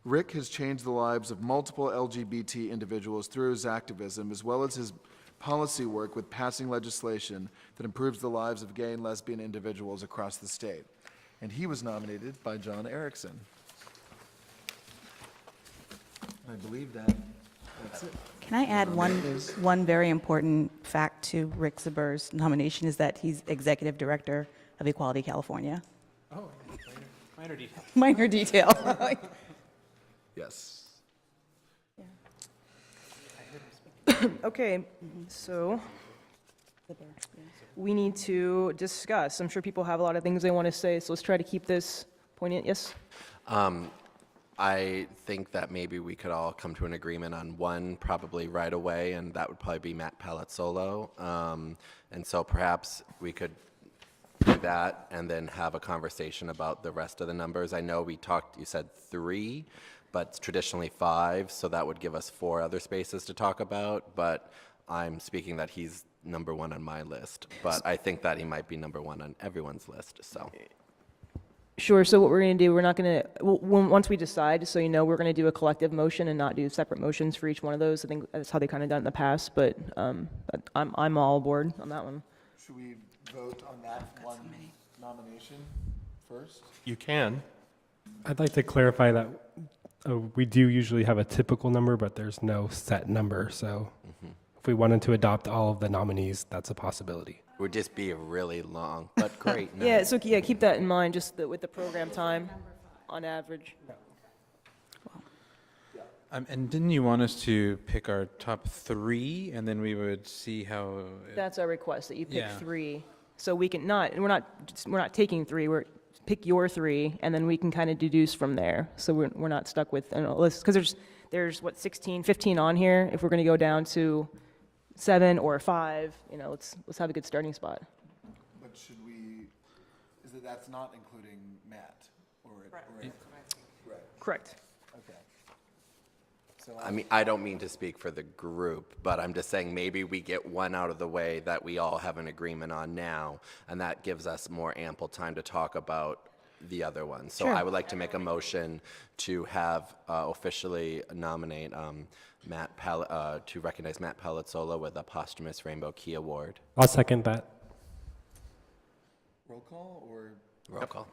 Speaker 1: Rick has changed the lives of multiple LGBT individuals through his activism, as well as his policy work with passing legislation that improves the lives of gay and lesbian individuals across the state. And he was nominated by John Erickson. I believe that's it.
Speaker 8: Can I add one very important fact to Rick Zuber's nomination is that he's Executive Director of Equality California.
Speaker 3: Oh, minor detail.
Speaker 8: Minor detail.
Speaker 1: Yes.
Speaker 2: Okay, so we need to discuss. I'm sure people have a lot of things they want to say, so let's try to keep this poignant. Yes?
Speaker 5: I think that maybe we could all come to an agreement on one probably right away, and that would probably be Matt Palazzolo. And so perhaps we could do that and then have a conversation about the rest of the numbers. I know we talked, you said 3, but it's traditionally 5, so that would give us 4 other spaces to talk about. But I'm speaking that he's number 1 on my list, but I think that he might be number 1 on everyone's list, so.
Speaker 2: Sure, so what we're going to do, we're not going to, once we decide, so you know, we're going to do a collective motion and not do separate motions for each one of those. I think that's how they kind of done it in the past, but I'm all aboard on that one.
Speaker 1: Should we vote on that one nomination first?
Speaker 4: You can.
Speaker 6: I'd like to clarify that we do usually have a typical number, but there's no set number. So if we wanted to adopt all of the nominees, that's a possibility.
Speaker 5: It would just be really long, but great. No.
Speaker 2: Yeah, so yeah, keep that in mind, just with the program time on average.
Speaker 3: And didn't you want us to pick our top 3, and then we would see how?
Speaker 2: That's our request, that you pick
Speaker 3: Yeah.
Speaker 2: 3. So we can we're not taking 3, we're pick your 3, and then we can kind of deduce from there. So we're not stuck with a list, because there's what, 16, 15 on here. If we're going to go down to 7 or 5, you know, let's have a good starting spot.
Speaker 1: But should we, that's not including Matt?
Speaker 2: Correct.
Speaker 1: Okay. So
Speaker 5: I mean, I don't mean to speak for the group, but I'm just saying maybe we get one out of the way that we all have an agreement on now, and that gives us more ample time to talk about the other ones. So
Speaker 2: Sure.
Speaker 5: I would like to make a motion to have officially nominate to recognize Matt Palazzolo with a posthumous Rainbow Key Award.
Speaker 6: I'll second that.
Speaker 1: roll call or?
Speaker 5: Roll call.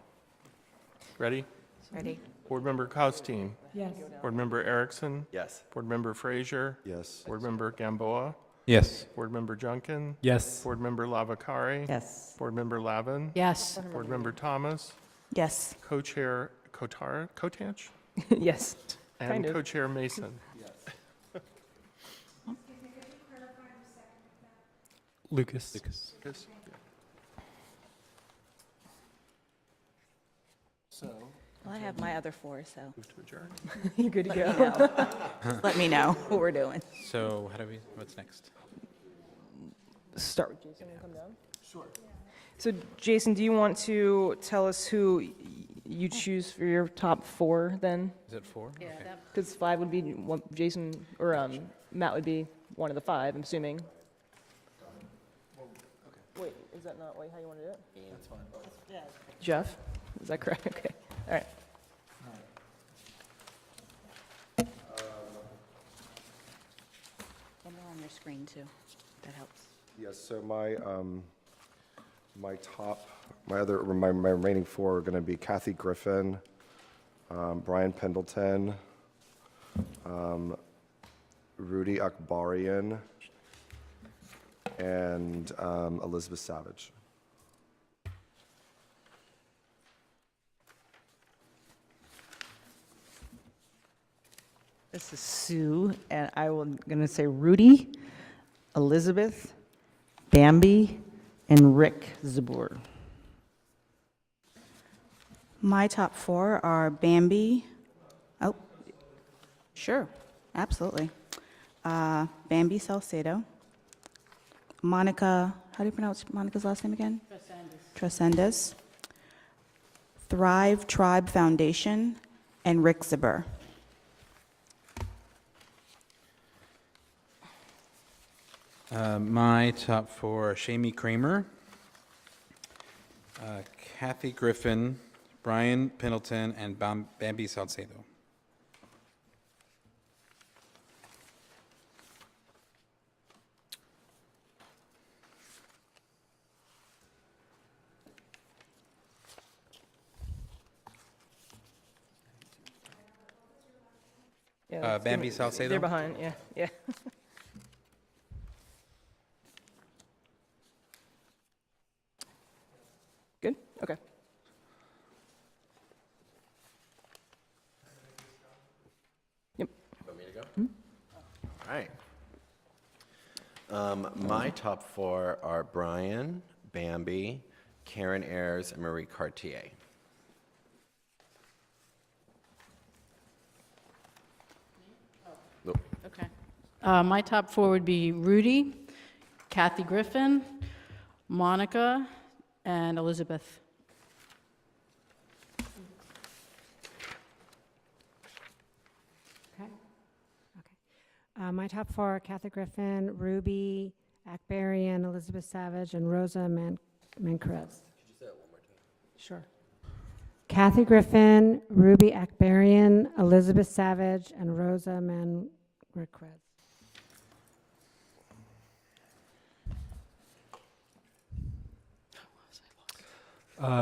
Speaker 4: Ready?
Speaker 8: Ready?
Speaker 4: Board Member Costin.
Speaker 12: Yes.
Speaker 4: Board Member Erickson.
Speaker 5: Yes.
Speaker 4: Board Member Frazier.
Speaker 10: Yes.
Speaker 4: Board Member Gamboa.
Speaker 3: Yes.
Speaker 4: Board Member Junkin.
Speaker 6: Yes.
Speaker 4: Board Member Lavacari.
Speaker 11: Yes.
Speaker 4: Board Member Lavin.
Speaker 13: Yes.
Speaker 4: Board Member Thomas.
Speaker 8: Yes.
Speaker 4: Co-Chair Kotanch.
Speaker 2: Yes.
Speaker 4: And
Speaker 2: Kind of.
Speaker 4: Co-Chair Mason.
Speaker 6: Lucas.
Speaker 4: Yes.
Speaker 1: So,
Speaker 8: Well, I have my other 4, so
Speaker 4: Move to adjourn.
Speaker 2: You're good to go.
Speaker 8: let me know what we're doing.
Speaker 3: So what's next?
Speaker 2: Start with Jason and come down? Sure. So Jason, do you want to tell us who you choose for your top 4 then?
Speaker 3: Is it 4?
Speaker 13: Yeah,
Speaker 3: Okay.
Speaker 2: Because 5 would be Jason, or Matt would be one of the 5, I'm assuming. Wait, is that not how you want to do it?
Speaker 1: that's fine.
Speaker 2: Jeff, is that correct? Okay, all right.
Speaker 8: And they're on your screen, too. That helps.
Speaker 10: Yes, so my remaining 4 are going to be Kathy Griffin, Brian Pendleton, Rudy Akbarian, and Elizabeth Savage.
Speaker 11: This is Sue, and I'm going to say Rudy, Elizabeth, Bambi, and Rick Zabur.
Speaker 8: My top 4 are Bambi. Oh, sure, absolutely. Bambi Salcedo, Monica, how do you pronounce Monica's last name again? Tresendis. Thrive Tribe Foundation, and Rick Zibber.
Speaker 3: My top four are Shamie Kramer, Kathy Griffin, Brian Pendleton, and Bambi Salcedo.
Speaker 2: Yeah, let's give
Speaker 3: Bambi
Speaker 2: it-
Speaker 3: Salcedo?
Speaker 2: They're behind, yeah, yeah. Good, okay. Yep.
Speaker 5: Want me to go? All right. My top four are Brian, Bambi, Karen Ayers, and Marie Cartier. Nope.
Speaker 13: Okay. My top four would be Rudy, Kathy Griffin, Monica, and Elizabeth.
Speaker 12: Okay. Okay. My top four are Kathy Griffin, Ruby Akbarian, Elizabeth Savage, and Rosa Mancarez.
Speaker 5: Could you say that one more time?
Speaker 12: Sure. Kathy Griffin, Ruby Akbarian, Elizabeth Savage, and Rosa Mancarez.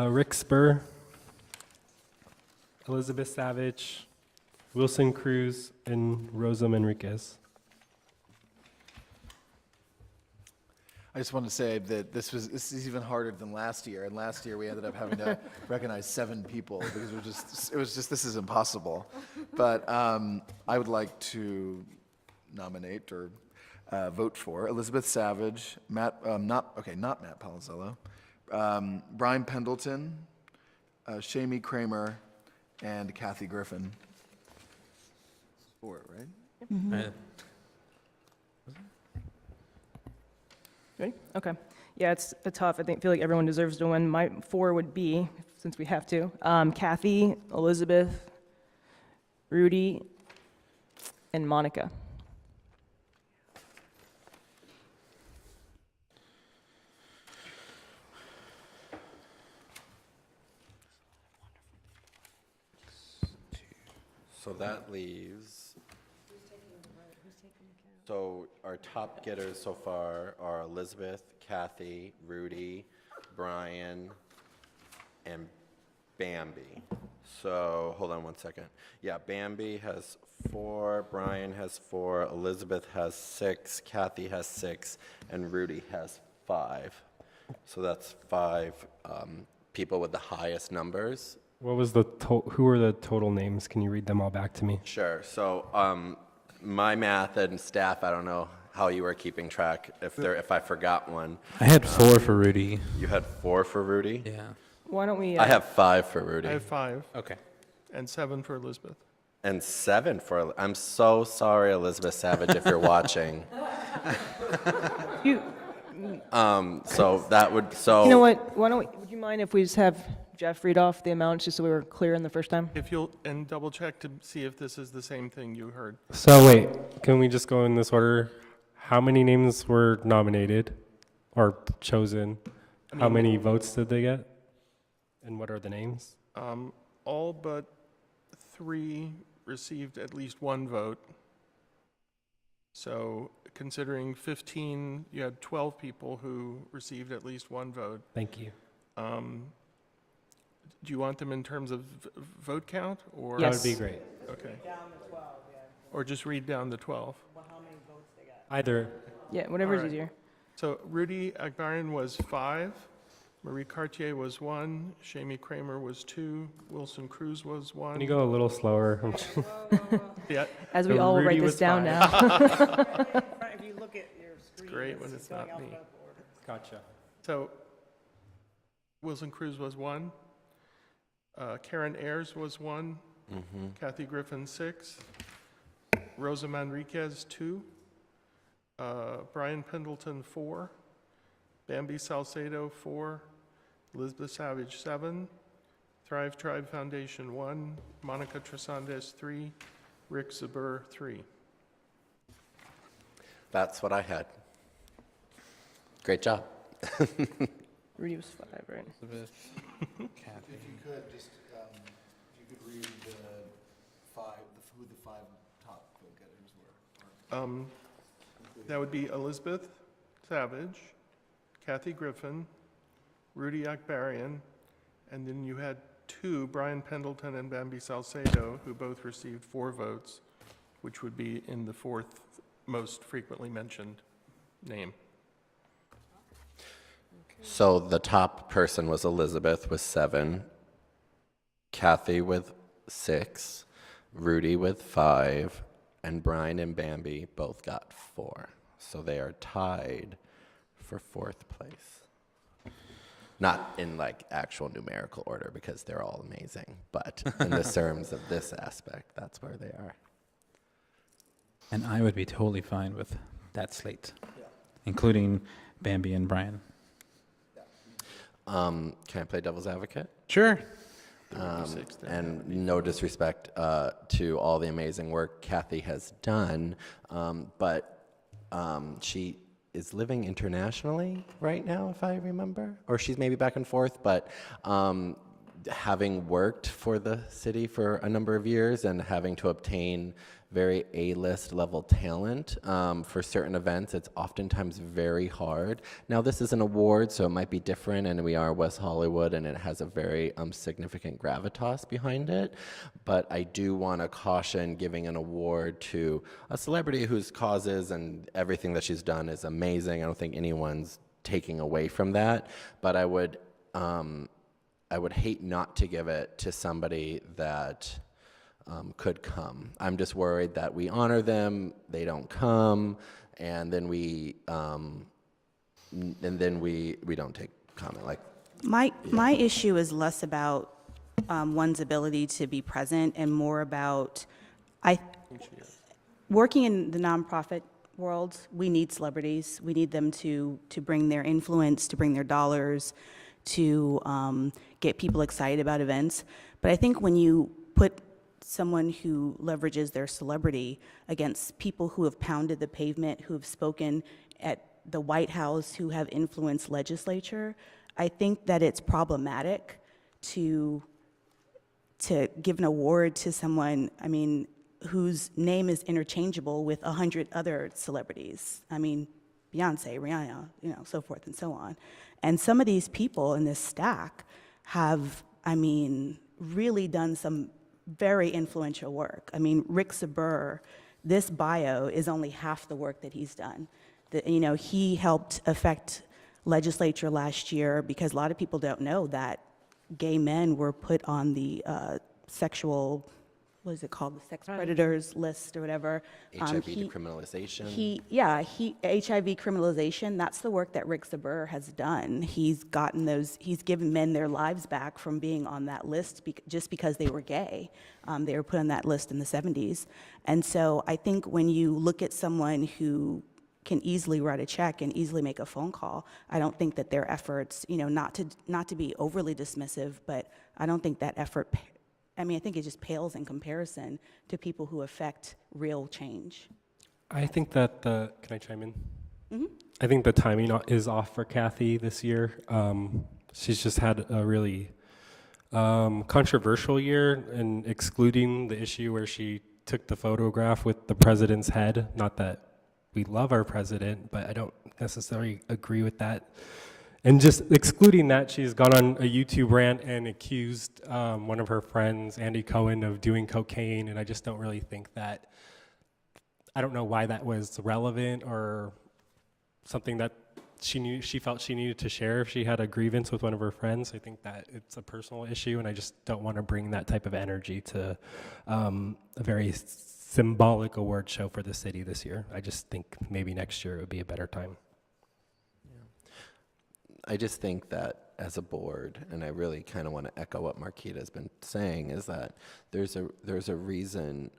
Speaker 6: Rick Spur, Elizabeth Savage, Wilson Cruz, and Rosa Manriquez.
Speaker 1: I just want to say that this is even harder than last year, and last year we ended up having to recognize 7 people because this is impossible. But I would like to nominate or vote for Elizabeth Savage, not Matt Palazello, Brian Pendleton, Shamie Kramer, and Kathy Griffin. 4, right?
Speaker 2: Ready? Okay. Yeah, it's tough. I feel like everyone deserves to win. My 4 would be, since we have to, Kathy, Elizabeth, Rudy, and Monica.
Speaker 5: So that leaves. So our top getters so far are Elizabeth, Kathy, Rudy, Brian, and Bambi. So hold on one second. Yeah, Bambi has 4, Brian has 4, Elizabeth has 6, Kathy has 6, and Rudy has 5. So that's 5 people with the highest numbers.
Speaker 6: What was the who were the total names? Can you read them all back to me?
Speaker 5: Sure. So my math and staff, I don't know how you were keeping track, if I forgot one.
Speaker 3: I had 4 for Rudy.
Speaker 5: You had 4 for Rudy?
Speaker 3: Yeah.
Speaker 2: Why don't we?
Speaker 5: I have 5 for Rudy.
Speaker 4: I have 5
Speaker 3: Okay.
Speaker 4: and 7 for Elizabeth.
Speaker 5: And 7 for, I'm so sorry, Elizabeth Savage, if you're watching.
Speaker 2: You
Speaker 5: So that would, so.
Speaker 2: you know what? Why don't we? Would you mind if we just have Jeff read off the amounts just so we were clear in the first time?
Speaker 4: If you'll, and double check to see if this is the same thing you heard.
Speaker 6: So wait, can we just go in this order? How many names were nominated or chosen? How many votes did they get? And what are the names?
Speaker 4: All but 3 received at least 1 vote. So considering 15, you had 12 people who received at least 1 vote.
Speaker 6: Thank you.
Speaker 4: Do you want them in terms of vote count or?
Speaker 2: Yes.
Speaker 6: That would be great.
Speaker 4: Okay. Or just read down the 12.
Speaker 6: Either.
Speaker 2: Yeah, whatever's
Speaker 4: All right.
Speaker 2: easier.
Speaker 4: So Rudy Akbarian was 5, Marie Cartier was 1, Shamie Kramer was 2, Wilson Cruz was 1.
Speaker 6: Can you go a little slower?
Speaker 4: Yeah,
Speaker 2: As we
Speaker 6: So
Speaker 2: all will
Speaker 6: Rudy
Speaker 2: write this
Speaker 6: was
Speaker 2: down
Speaker 6: 5.
Speaker 2: now.
Speaker 11: If you look at your screen,
Speaker 4: great when it's not me.
Speaker 6: Gotcha.
Speaker 4: So Wilson Cruz was 1, Karen Ayers was 1, Kathy Griffin 6, Rosa Manriquez 2, Brian Pendleton 4,
Speaker 10: Bambi Salcedo, 4. Elizabeth Savage, 7. Thrive Tribe Foundation, 1. Monica Trasandes, 3. Rick Zabur, 3.
Speaker 5: That's what I had. Great job.
Speaker 2: Rudy was 5, right?
Speaker 3: Elizabeth, Kathy.
Speaker 1: If you could, just, if you could read the who the 5 top vote-getters were.
Speaker 10: That would be Elizabeth Savage, Kathy Griffin, Rudy Akbarian, and then you had 2, Brian Pendleton and Bambi Salcedo, who both received 4 votes, which would be in the 4th most frequently mentioned name.
Speaker 5: So the top person was Elizabeth with 7, Kathy with 6, Rudy with 5, and Brian and Bambi both got 4. So they are tied for 4th place. Not in like actual numerical order because they're all amazing, but in the terms of this aspect, that's where they are.
Speaker 3: And I would be totally fine with that slate, including Bambi and Brian.
Speaker 5: Can I play devil's advocate?
Speaker 3: Sure.
Speaker 5: And no disrespect to all the amazing work Kathy has done, but she is living internationally right now, if I remember, or she's maybe back and forth, but having worked for the city for a number of years and having to obtain very A-list level talent for certain events, it's oftentimes very hard. Now this is an award, so it might be different, and we are West Hollywood, and it has a very significant gravitas behind it, but I do want to caution giving an award to a celebrity whose causes and everything that she's done is amazing. I don't think anyone's taking away from that, but I would hate not to give it to somebody that could come. I'm just worried that we honor them, they don't come, and then we don't take comment. Like
Speaker 8: My issue is less about one's ability to be present and more about working in the nonprofit world. We need celebrities. We need them to bring their influence, to bring their dollars, to get people excited about events. But I think when you put someone who leverages their celebrity against people who have pounded the pavement, who have spoken at the White House, who have influenced legislature, I think that it's problematic to give an award to someone, I mean, whose name is interchangeable with 100 other celebrities. I mean, Beyonce, Rihanna, so forth and so on. And some of these people in this stack have, I mean, really done some very influential work. I mean, Rick Zabur, this bio is only half the work that he's done. He helped affect legislature last year because a lot of people don't know that gay men were put on the sexual, what is it called, the sex predators list or whatever.
Speaker 5: HIV decriminalization.
Speaker 8: HIV criminalization, that's the work that Rick Zabur has done. He's given men their lives back from being on that list just because they were gay. They were put on that list in the 70s. And so I think when you look at someone who can easily write a check and easily make a phone call, I don't think that their efforts, not to be overly dismissive, but I don't think that effort, I think it just pales in comparison to people who affect real change.
Speaker 6: I think that can I chime in?
Speaker 8: Mm-hmm.
Speaker 6: I think the timing is off for Kathy this year. She's just had a really controversial year, and excluding the issue where she took the photograph with the president's head. Not that we love our president, but I don't necessarily agree with that. And just excluding that, she's gone on a YouTube rant and accused one of her friends, Andy Cohen, of doing cocaine, and I just don't really think that, I don't know why that was relevant or something that she felt she needed to share if she had a grievance with one of her friends. I think that it's a personal issue, and I just don't want to bring that type of energy to a very symbolic award show for the city this year. I just think maybe next year it would be a better time.
Speaker 5: I just think that as a board, and I really kind of want to echo what Marquita has been saying, is that there's a reason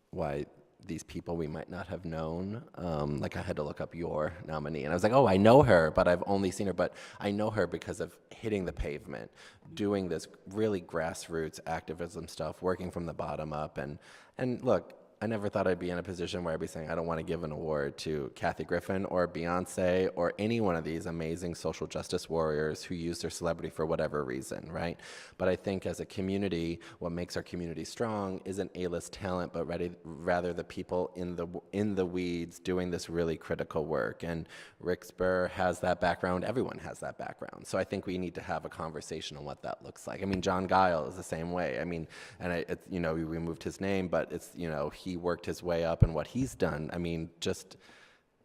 Speaker 5: why these people we might not have known. Like I had to look up your nominee, and I was like, oh, I know her, but I've only seen her. But I know her because of hitting the pavement, doing this really grassroots activism stuff, working from the bottom up. And look, I never thought I'd be in a position where I'd be saying I don't want to give an award to Kathy Griffin or Beyonce or any one of these amazing social justice warriors who use their celebrity for whatever reason, right? But I think as a community, what makes our community strong isn't A-list talent, but rather the people in the weeds doing this really critical work. And Rick Spur has that background. Everyone has that background. So I think we need to have a conversation on what that looks like. I mean, John Guile is the same way. I mean, and it's, you know, we removed his name, but it's, you know, he worked his way up and what he's done, I mean, just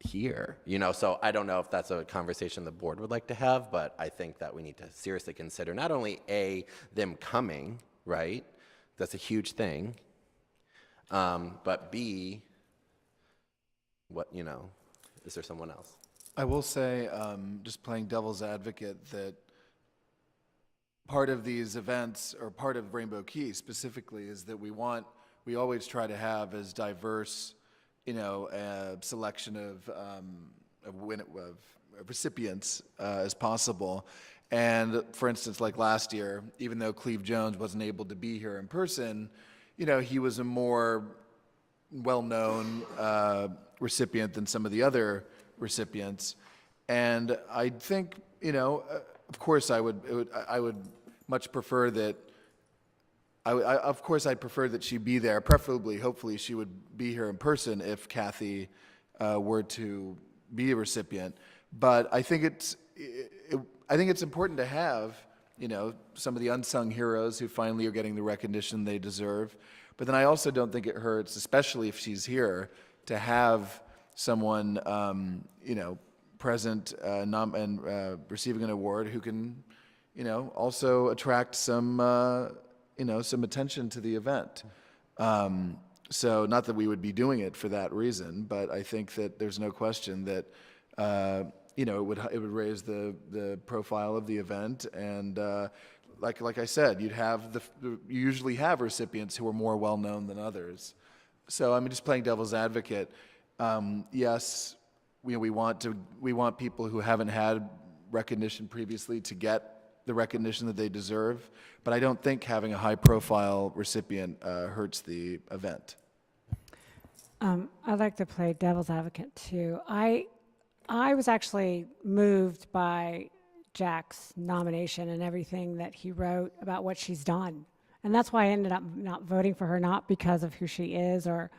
Speaker 5: here, you know, so I don't know if that's a conversation the board would like to have, but I think that we need to seriously consider not only them coming, right? That's a huge thing. But B, what, you know, is there someone else?
Speaker 1: I will say, just playing devil's advocate, that part of these events, or part of Rainbow Key specifically, is that we always try to have as diverse, you know, a selection of recipients as possible. And for instance, like last year, even though Cleve Jones wasn't able to be here in person, you know, he was a more well-known recipient than some of the other recipients. And I think, you know, of course I would much prefer that, of course I'd prefer that she be there. Preferably, hopefully she would be here in person if Kathy were to be a recipient. But I think it's important to have, you know, some of the unsung heroes who finally are getting the recognition they deserve. But then I also don't think it hurts, especially if she's here, to have someone, you know, present and receiving an award who can, you know, also attract some, you know, some attention to the event. So not that we would be doing it for that reason, but I think that there's no question that, you know, it would raise the profile of the event. And like I said, you usually have recipients who are more well-known than others. So I'm just playing devil's advocate. Yes, we want people who haven't had recognition previously to get the recognition that they deserve, but I don't think having a high-profile recipient hurts the event.
Speaker 12: I'd like to play devil's advocate too. I was actually moved by Jack's nomination and everything that he wrote about what she's done. And that's why I ended up not voting for her, not because of who she is or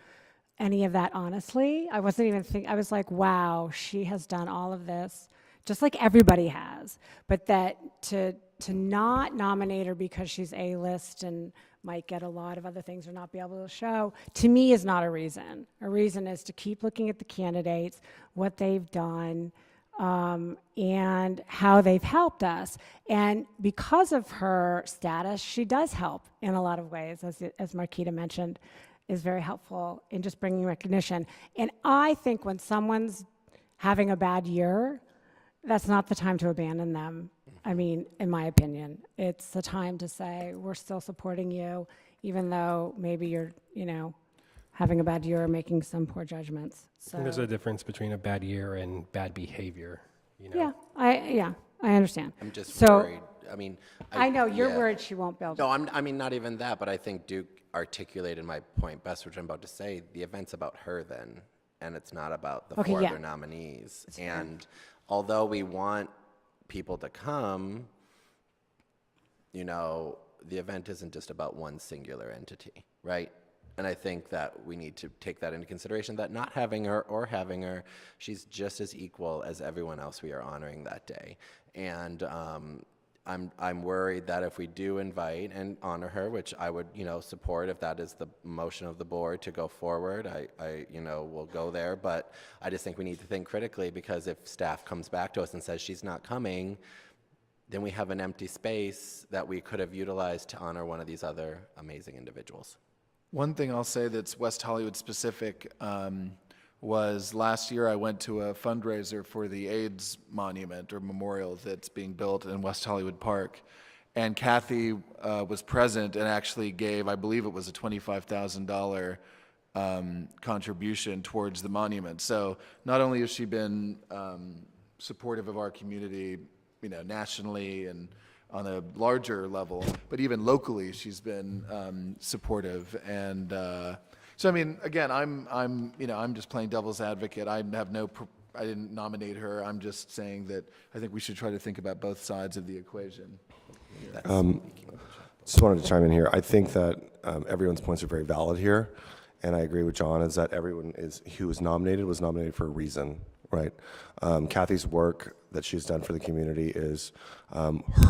Speaker 12: any of that, honestly. I wasn't even thinking, I was like, wow, she has done all of this, just like everybody has. But that to not nominate her because she's A-list and might get a lot of other things or not be able to show, to me is not a reason. A reason is to keep looking at the candidates, what they've done, and how they've helped us. And because of her status, she does help in a lot of ways, as Marquita mentioned, is very helpful in just bringing recognition. And I think when someone's having a bad year, that's not the time to abandon them. I mean, in my opinion, it's the time to say, we're still supporting you, even though maybe you're, you know, having a bad year or making some poor judgments. So
Speaker 6: There's a difference between a bad year and bad behavior, you know?
Speaker 12: Yeah, I understand.
Speaker 5: I'm just
Speaker 12: So,
Speaker 5: worried. I mean,
Speaker 12: I know, you're
Speaker 5: yeah.
Speaker 12: worried she won't be able to.
Speaker 5: No, I mean, not even that, but I think Duke articulated my point best, which I'm about to say. The event's about her then, and it's not about the four other nominees. And although we want people to come, you know, the event isn't just about one singular entity, right? And I think that we need to take that into consideration, that not having her or having her, she's just as equal as everyone else we are honoring that day. And I'm worried that if we do invite and honor her, which I would, you know, support if that is the motion of the board to go forward, I you know, will go there. But I just think we need to think critically, because if staff comes back to us and says she's not coming, then we have an empty space that we could have utilized to honor one of these other amazing individuals.
Speaker 1: One thing I'll say that's West Hollywood specific was last year I went to a fundraiser for the AIDS monument or memorial that's being built in West Hollywood Park. And Kathy was present and actually gave, I believe it was a $25,000 contribution towards the monument. So not only has she been supportive of our community, nationally and on a larger level, but even locally, she's been supportive. And so, I mean, again, I'm just playing devil's advocate. I didn't nominate her. I'm just saying that I think we should try to think about both sides of the equation.
Speaker 10: Just wanted to chime in here. I think that everyone's points are very valid here, and I agree with John, is that everyone who was nominated for a reason, right? Kathy's work that she's done for the community is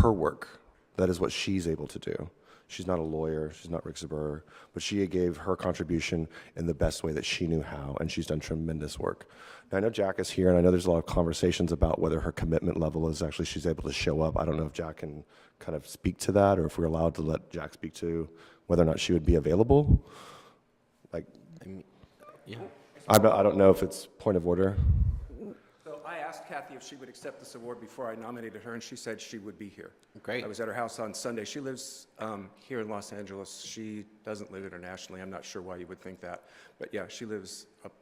Speaker 10: her work. That is what she's able to do. She's not a lawyer, she's not Rick Zaber, but she gave her contribution in the best way that she knew how, and she's done tremendous work. Now, I know Jack is here, and I know there's a lot of conversations about whether her commitment level is actually she's able to show up. I don't know if Jack can kind of speak to that, or if we're allowed to let Jack speak to whether or not she would be available.
Speaker 5: Yeah.
Speaker 10: I don't know if it's point of order.
Speaker 9: So I asked Kathy if she would accept this award before I nominated her, and she said she would be here.
Speaker 5: Great.
Speaker 9: I was at her house on Sunday. She lives here in Los Angeles. She doesn't live internationally. I'm not sure why you would think that. But yeah, she lives up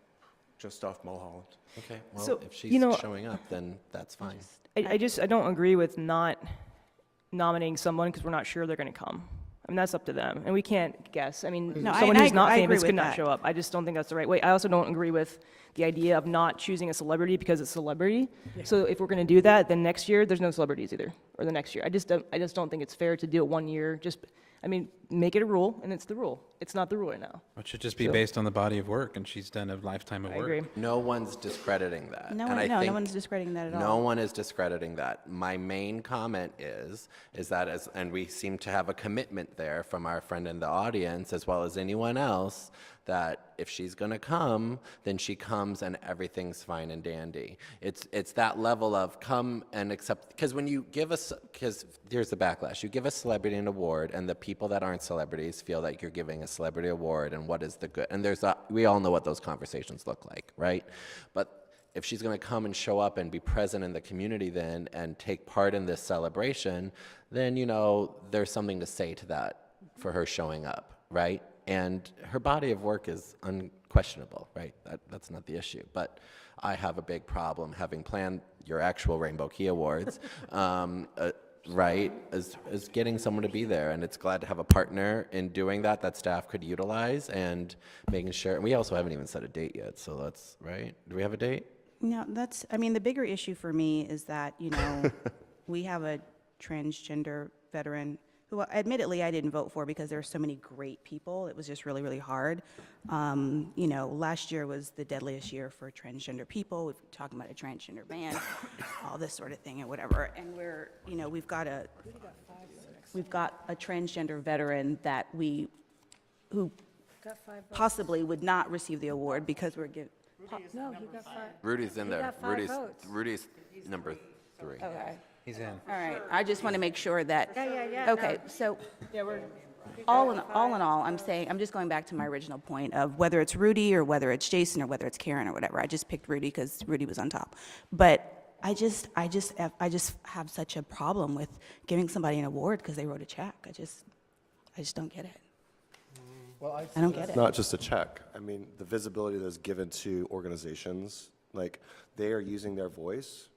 Speaker 9: just off Mulholland.
Speaker 5: Okay, well,
Speaker 2: So,
Speaker 5: if she's showing up, then that's fine.
Speaker 2: I don't agree with not nominating someone because we're not sure they're going to come. I mean, that's up to them, and we can't guess. I mean,
Speaker 8: No,
Speaker 2: someone who's not
Speaker 8: I agree
Speaker 2: famous could
Speaker 8: with
Speaker 2: not
Speaker 8: that.
Speaker 2: show up. I just don't think that's the right way. I also don't agree with the idea of not choosing a celebrity because it's a celebrity. So if we're going to do that, then next year there's no celebrities either, or the next year. I just don't think it's fair to do it 1 year. Make it a rule, and it's the rule. It's not the rule right now.
Speaker 3: It should just be based on the body of work, and she's done a lifetime of
Speaker 2: I
Speaker 3: work.
Speaker 2: agree.
Speaker 5: No one's discrediting that.
Speaker 8: No
Speaker 5: and
Speaker 8: one,
Speaker 5: I
Speaker 8: no
Speaker 5: think
Speaker 8: one's discrediting that at all.
Speaker 5: No one is discrediting that. My main comment is that, and we seem to have a commitment there from our friend in the audience, as well as anyone else, that if she's going to come, then she comes and everything's fine and dandy. It's that level of come and accept, because when you give us, because here's the backlash, you give a celebrity an award, and the people that aren't celebrities feel like you're giving a celebrity award, and what is the good, and we all know what those conversations look like, right? But if she's going to come and show up and be present in the community then and take part in this celebration, then, there's something to say to that for her showing up, right? And her body of work is unquestionable, right? That's not the issue. But I have a big problem having planned your actual Rainbow Key Awards, right, is getting someone to be there. And it's glad to have a partner in doing that staff could utilize, and making sure. And we also haven't even set a date yet, so that's, right? Do we have a date?
Speaker 8: No, the bigger issue for me is that, we have a transgender veteran who admittedly I didn't vote for because there were so many great people. It was just really, really hard. Last year was the deadliest year for transgender people. We've talking about a transgender ban, all this sort of thing and whatever. And we've got a transgender veteran that who possibly would not receive the award because we're giving.
Speaker 12: No, he got 5.
Speaker 5: Rudy's in
Speaker 12: He
Speaker 5: there.
Speaker 12: got 5 votes.
Speaker 5: Rudy's number 3.
Speaker 8: Okay.
Speaker 3: He's in.
Speaker 8: All right. I just want to make sure that.
Speaker 12: Yeah.
Speaker 8: Okay. So. All in all, I'm just going back to my original point of whether it's Rudy or whether it's Jason or whether it's Karen or whatever. I just picked Rudy because Rudy was on top. But I just have such a problem with giving somebody an award because they wrote a check. I just don't get it.
Speaker 10: Well,
Speaker 8: I don't get
Speaker 10: it's
Speaker 8: it.
Speaker 10: not just a check. I mean, the visibility that's given to organizations, like they are using their voice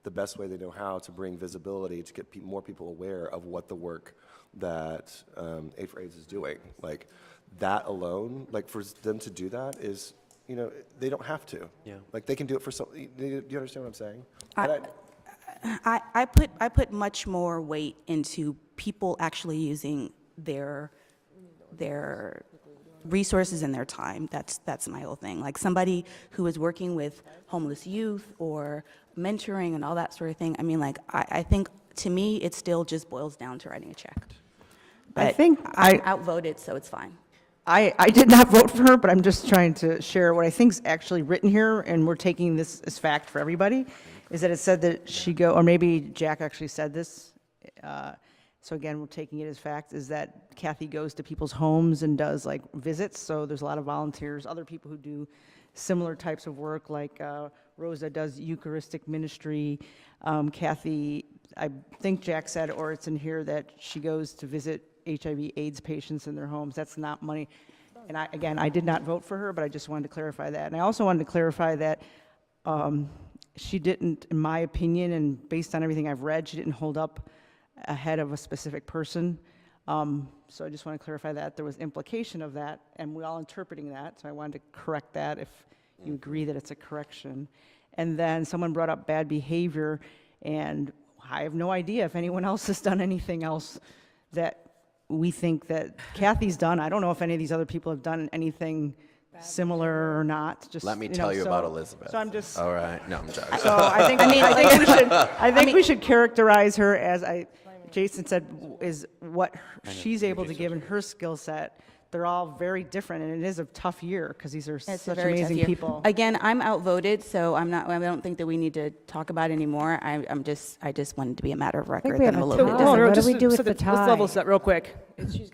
Speaker 10: the best way they know how to bring visibility to get more people aware of what the work that Aid for AIDS is doing. Like that alone, like for them to do that is, they don't have to.
Speaker 5: Yeah.
Speaker 10: Like they can do it for some. Do you understand what I'm saying?
Speaker 8: I put much more weight into people actually using their resources and their time. That's my whole thing. Like somebody who is working with homeless youth or mentoring and all that sort of thing. I mean, like I think to me it still just boils down to writing a check. But
Speaker 11: I think
Speaker 8: I outvoted, so it's fine.
Speaker 11: I did not vote for her, but I'm just trying to share what I think is actually written here, and we're taking this as fact for everybody, is that it said that or maybe Jack actually said this, so again, we're taking it as fact, is that Kathy goes to people's homes and does like visits, so there's a lot of volunteers, other people who do similar types of work, like Rosa does Eucharistic ministry. Kathy, I think Jack said, or it's in here, that she goes to visit HIV/AIDS patients in their homes. That's not money. And I did not vote for her, but I just wanted to clarify that. And I also wanted to clarify that she didn't, in my opinion, and based on everything I've read, she didn't hold up ahead of a specific person. So I just want to clarify that. There was implication of that, and we're all interpreting that, so I wanted to correct that if you agree that it's a correction. And then someone brought up bad behavior, and I have no idea if anyone else has done anything else that we think that Kathy's done. I don't know if any of these other people have done anything similar or not. Just
Speaker 5: Let me
Speaker 11: know,
Speaker 5: tell you
Speaker 11: so-
Speaker 5: about Elizabeth.
Speaker 11: So I'm just.
Speaker 5: All right. No, I'm joking.
Speaker 11: So I think we should characterize her as Jason said, is what she's able to give in her skill set. They're all very different, and it is a tough year because these are
Speaker 8: It's a
Speaker 11: such
Speaker 8: very tough
Speaker 11: amazing
Speaker 8: year.
Speaker 11: people.
Speaker 8: Again, I'm outvoted, so I don't think that we need to talk about it anymore. I just wanted to be a matter of record.
Speaker 12: we
Speaker 8: that
Speaker 12: have
Speaker 8: I'm
Speaker 12: a
Speaker 8: a little bit
Speaker 12: tie.
Speaker 2: Hold on,
Speaker 8: disappointed.
Speaker 12: What do
Speaker 2: just
Speaker 12: we do with
Speaker 2: so
Speaker 12: the
Speaker 2: that- Let's level
Speaker 12: tie?
Speaker 2: set real quick.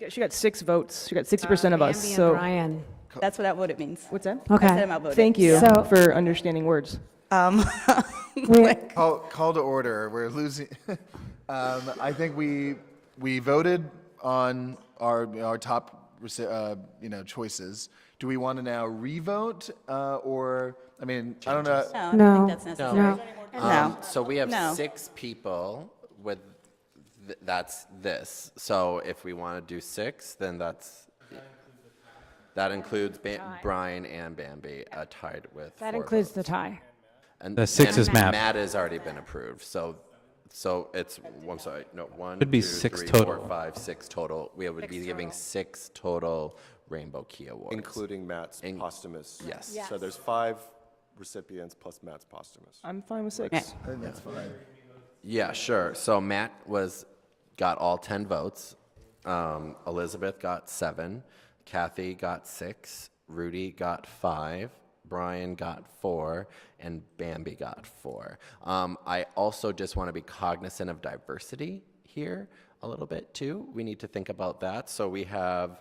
Speaker 2: She got 6 votes. She got 60% of us.
Speaker 12: Bambi and
Speaker 2: So
Speaker 12: Brian.
Speaker 8: That's what outvoted means.
Speaker 2: what's that?
Speaker 8: I said
Speaker 12: Okay.
Speaker 8: I'm outvoted.
Speaker 2: Thank you
Speaker 12: So-
Speaker 2: for understanding words.
Speaker 12: We-
Speaker 1: Call to order. We're losing. I think we voted on our top choices. Do we want to now revote or I mean I don't know.
Speaker 8: No, I
Speaker 12: No.
Speaker 8: don't think that's necessary.
Speaker 12: No.
Speaker 8: No.
Speaker 5: So we have
Speaker 8: No.
Speaker 5: 6 people with, that's this. So if we want to do 6, then that includes Brian and Bambi tied with
Speaker 12: That
Speaker 5: 4
Speaker 12: includes
Speaker 5: votes.
Speaker 12: the tie.
Speaker 5: And
Speaker 3: The 6 is Matt.
Speaker 5: Matt has already been approved. So it's, I'm sorry, no, 1,
Speaker 3: Should be
Speaker 5: 2,
Speaker 3: 6
Speaker 5: 3,
Speaker 3: total.
Speaker 5: 4, 5, 6 total. We would be giving 6 total Rainbow Key Awards.
Speaker 10: Including Matt's posthumous.
Speaker 5: Yes.
Speaker 10: So there's 5 recipients plus Matt's posthumous.
Speaker 2: I'm fine with 6.
Speaker 8: Yeah.
Speaker 1: That's fine.
Speaker 5: Yeah, sure. So Matt got all 10 votes. Elizabeth got 7. Kathy got 6. Rudy got 5. Brian got 4. And Bambi got 4. I also just want to be cognizant of diversity here a little bit too. We need to think about that. So we have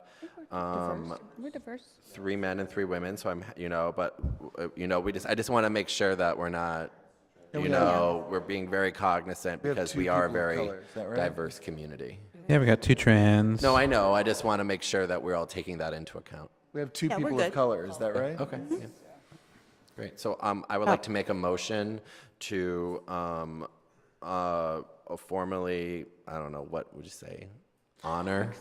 Speaker 8: We're diverse.
Speaker 5: 3 men and 3 women. So I just want to make sure that we're not, we're being very cognizant
Speaker 1: We have
Speaker 5: because
Speaker 1: 2
Speaker 5: we are a
Speaker 1: people of
Speaker 5: very
Speaker 1: color, is that right?
Speaker 5: diverse community.
Speaker 3: Yeah, we got 2 trans.
Speaker 5: No, I know. I just want to make sure that we're all taking that into account.
Speaker 1: We have 2
Speaker 8: Yeah, we're
Speaker 1: people of
Speaker 8: good.
Speaker 1: color. Is that right?
Speaker 5: Okay. Yeah. Great. So I would like to make a motion to formally, I don't know, what would you say? Honor,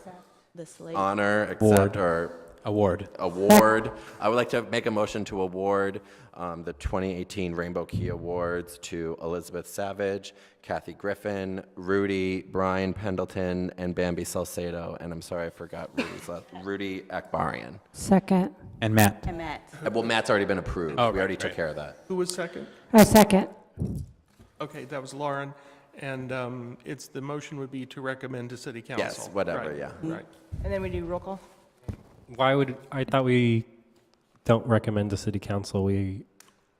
Speaker 8: The slate.
Speaker 5: accept, or
Speaker 3: Award.
Speaker 5: award. I would like to make a motion to award the 2018 Rainbow Key Awards to Elizabeth Savage, Kathy Griffin, Rudy, Brian Pendleton, and Bambi Salcedo. And I'm sorry I forgot Rudy Akbarian.
Speaker 12: Second.
Speaker 3: And Matt.
Speaker 8: And Matt.
Speaker 5: Well, Matt's already been approved.
Speaker 3: Oh,
Speaker 5: We already
Speaker 3: right,
Speaker 5: took
Speaker 3: right.
Speaker 5: care of that.
Speaker 14: Who was second?
Speaker 12: Second.
Speaker 14: Okay, that was Lauren. And the motion would be to recommend to city council.
Speaker 5: Yes, whatever,
Speaker 14: Right,
Speaker 5: yeah.
Speaker 14: Right.
Speaker 2: And then we do roll call.
Speaker 6: I thought we don't recommend to city council. We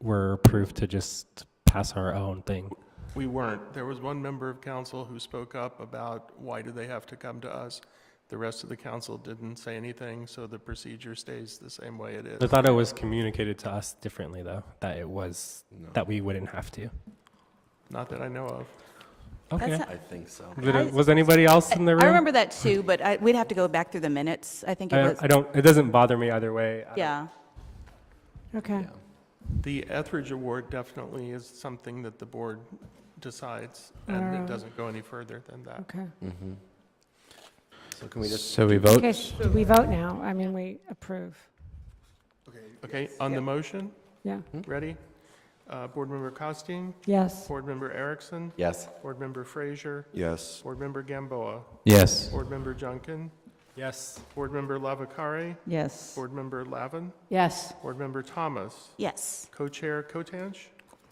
Speaker 6: were approved to just pass our own thing.
Speaker 14: We weren't. There was one member of council who spoke up about why do they have to come to us. The rest of the council didn't say anything, so the procedure stays the same way it
Speaker 6: I
Speaker 14: is.
Speaker 6: thought it was communicated to us differently though, that we wouldn't have to.
Speaker 14: Not that I know of.
Speaker 6: Okay.
Speaker 8: That's
Speaker 5: I think so.
Speaker 6: Was anybody else in the room?
Speaker 8: I remember that too, but we'd have to go back through the minutes. I think it was.
Speaker 6: It doesn't bother me either way.
Speaker 8: Yeah.
Speaker 12: Okay.
Speaker 14: The Etheridge Award definitely is something that the board decides, and it doesn't go any further than that.
Speaker 12: Okay.
Speaker 5: So can we just,
Speaker 3: So we vote?
Speaker 12: Okay, we vote now. I mean, we approve.
Speaker 14: Okay, on the motion,
Speaker 12: Yeah.
Speaker 14: ready? Board Member Costin,
Speaker 12: Yes.
Speaker 14: Board Member Erickson,
Speaker 5: yes.
Speaker 14: Board Member Frazier,
Speaker 10: Yes.
Speaker 14: Board Member Gamboa,
Speaker 3: Yes.
Speaker 14: Board Member Junkin,
Speaker 6: Yes.
Speaker 14: Board Member Lavacare,
Speaker 11: Yes.
Speaker 14: Board Member Lavin,
Speaker 13: Yes.
Speaker 14: Board Member Thomas,
Speaker 8: Yes.
Speaker 14: Co-Chair Kotanch,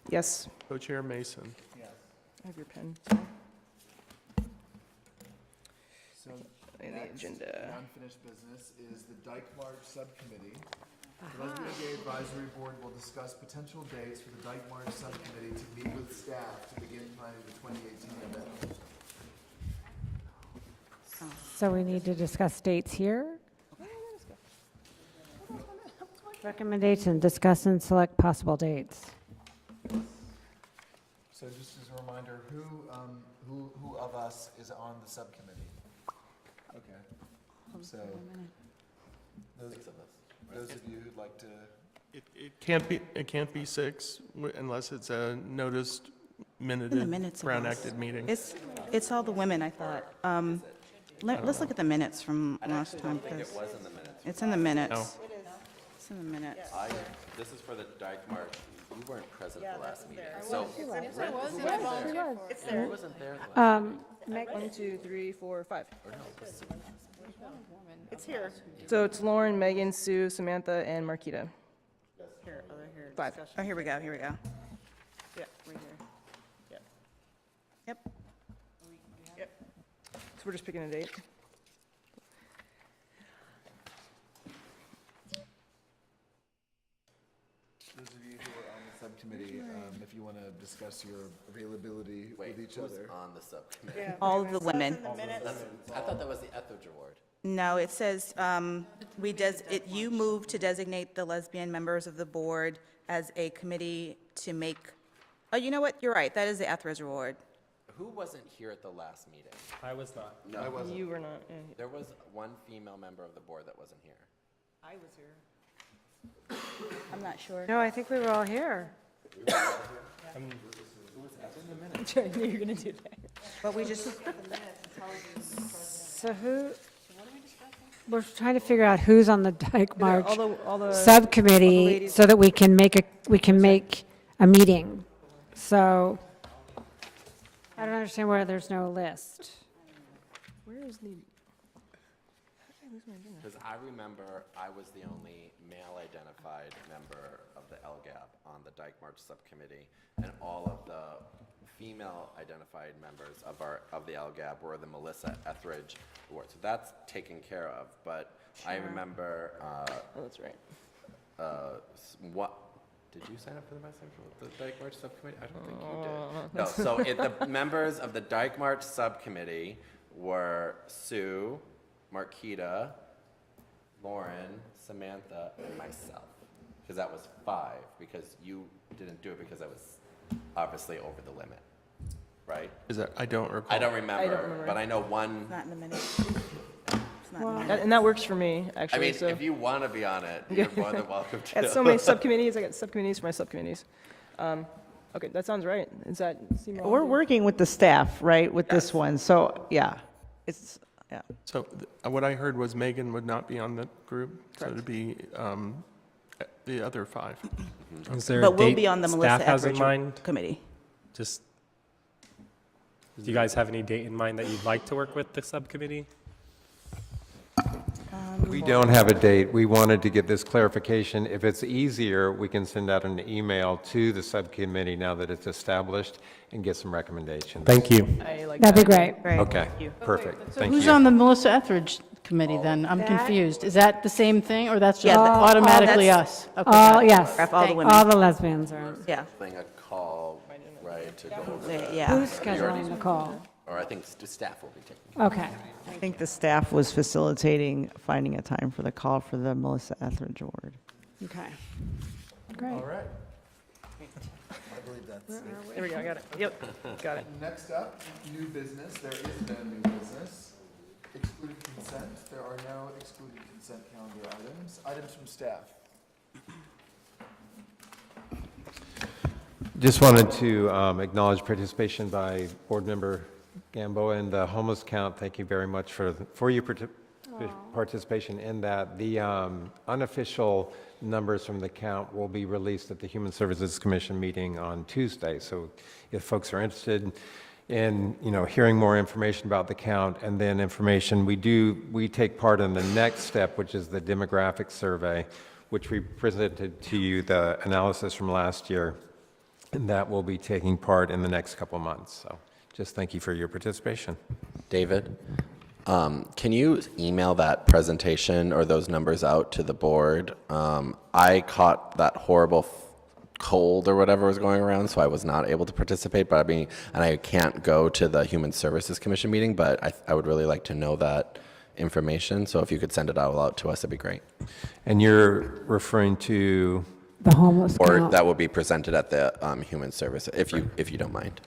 Speaker 2: Yes.
Speaker 14: Co-Chair Mason.
Speaker 2: I have your pen.
Speaker 1: So
Speaker 2: And the
Speaker 1: next,
Speaker 2: agenda.
Speaker 1: unfinished business is the Dyke March Subcommittee. The Lesbian and Gay Advisory Board will discuss potential dates for the Dyke March Subcommittee to meet with staff to begin planning the 2018 event.
Speaker 12: So we need to discuss dates here. Recommendation, discuss and select possible dates.
Speaker 1: So just as a reminder, who of us is on the subcommittee? Okay. So Those of you who'd like to,
Speaker 14: It can't be 6 unless it's a noticed,
Speaker 8: In the
Speaker 14: minuted,
Speaker 8: minutes. it
Speaker 14: Brown
Speaker 8: was.
Speaker 14: acted meeting.
Speaker 8: It's all the women, I thought. Let's look at the minutes from last time.
Speaker 5: I think it
Speaker 8: 'cause
Speaker 5: was in the minutes.
Speaker 8: It's in the minutes.
Speaker 14: No.
Speaker 8: It's in the minutes.
Speaker 5: This is for the Dyke March. You weren't present the last meeting. So,
Speaker 2: It's there.
Speaker 5: who wasn't there?
Speaker 2: 1, 2, 3, 4, 5.
Speaker 11: It's here.
Speaker 2: So it's Lauren, Megan, Sue, Samantha, and Marquita.
Speaker 11: Here, here.
Speaker 2: 5.
Speaker 8: Oh, here we go, here we go.
Speaker 2: Yeah.
Speaker 8: Right here. Yep.
Speaker 2: So we're just picking a date.
Speaker 1: those of you who are on the subcommittee, if you want to discuss your availability
Speaker 5: Wait,
Speaker 1: with each
Speaker 5: who's
Speaker 1: other.
Speaker 5: on the subcommittee?
Speaker 8: All of the women.
Speaker 5: I thought that was the Etheridge Award.
Speaker 8: No, it says, you move to designate the lesbian members of the board as a committee to make, oh, you know what, you're right, that is the Etheridge Award.
Speaker 5: Who wasn't here at the last meeting?
Speaker 6: I was not.
Speaker 5: No,
Speaker 2: You were not. Yeah.
Speaker 5: there was one female member of the board that wasn't here.
Speaker 11: I was here.
Speaker 8: I'm not sure.
Speaker 12: No, I think we were all here.
Speaker 2: I knew you were going to do that.
Speaker 8: But we just,
Speaker 12: So who, we're trying to figure out who's on the Dyke March
Speaker 2: All the
Speaker 12: subcommittee
Speaker 2: ladies.
Speaker 12: so that we can make a meeting. So I don't understand why there's no list.
Speaker 2: Where is the?
Speaker 5: Because I remember I was the only male-identified member of the LGAB on the Dyke March subcommittee, and all of the female-identified members of the LGAB were the Melissa Etheridge Award. So that's taken care of. But I remember.
Speaker 2: Oh, that's right.
Speaker 5: What? Did you sign up for the Dyke March subcommittee? I don't think you did. No. So the members of the Dyke March subcommittee were Sue, Marquita, Lauren, Samantha, and myself. Because that was 5, because you didn't do it because I was obviously over the limit, right?
Speaker 14: I don't recall.
Speaker 5: I don't remember, but I know one.
Speaker 8: not in the minutes. It's not in the minutes.
Speaker 2: And that works for me,
Speaker 5: I
Speaker 2: actually.
Speaker 5: mean,
Speaker 2: so.
Speaker 5: if you want to be on it, you're more than welcome to.
Speaker 2: I got so many subcommittees. I got subcommittees for my subcommittees. Okay, that sounds right. Does that seem wrong?
Speaker 11: We're working with the staff, right, with this one, so, yeah, it's, yeah.
Speaker 14: So what I heard was Megan would not be on the group, so it'd be the other 5.
Speaker 6: Is there a
Speaker 8: But we'll
Speaker 6: date
Speaker 8: be on the Melissa
Speaker 6: staff has in
Speaker 8: Etheridge
Speaker 6: mind?
Speaker 8: committee.
Speaker 6: Just, do you guys have any date in mind that you'd like to work with the subcommittee?
Speaker 10: We don't have a date. We wanted to get this clarification. If it's easier, we can send out an email to the subcommittee now that it's established and get some recommendations.
Speaker 6: Thank you.
Speaker 2: I like
Speaker 12: That'd be
Speaker 2: that.
Speaker 12: great.
Speaker 10: Okay, perfect. Thank
Speaker 13: Who's
Speaker 10: you.
Speaker 13: on the Melissa Etheridge committee then? I'm
Speaker 12: That-
Speaker 13: confused. Is that the same thing, or that's just
Speaker 8: Yeah,
Speaker 13: automatically
Speaker 8: that's-
Speaker 13: us? Okay.
Speaker 12: All, yes,
Speaker 8: All the women.
Speaker 12: all the lesbians are.
Speaker 8: Yeah,
Speaker 5: Having a call, right, to go over
Speaker 8: yeah.
Speaker 12: Who's scheduling the call?
Speaker 5: or I think staff will be taking.
Speaker 12: Okay.
Speaker 11: I think the staff was facilitating finding a time for the call for the Melissa Etheridge Award.
Speaker 12: Okay. Great.
Speaker 1: All right. I believe that's.
Speaker 2: There we go. I got it. Yep. Got it.
Speaker 1: Next up, new business. There is no new business. Excluded consent. There are no excluded consent calendar items. Items from staff.
Speaker 10: Just wanted to acknowledge participation by Board Member Gamboa and the homeless count. Thank you very much for your participation in that. The unofficial numbers from the count will be released at the Human Services Commission meeting on Tuesday. So if folks are interested in, hearing more information about the count and then information, we take part in the next step, which is the demographic survey, which we presented to you, the analysis from last year. And that will be taking part in the next couple of months. So just thank you for your participation.
Speaker 5: David, can you email that presentation or those numbers out to the board? I caught that horrible cold or whatever was going around, so I was not able to participate. But and I can't go to the Human Services Commission meeting, but I would really like to know that information. So if you could send it out to us, it'd be great.
Speaker 10: And you're referring to?
Speaker 12: The homeless
Speaker 5: Or
Speaker 12: count.
Speaker 5: that will be presented at the Human Services, if you don't mind.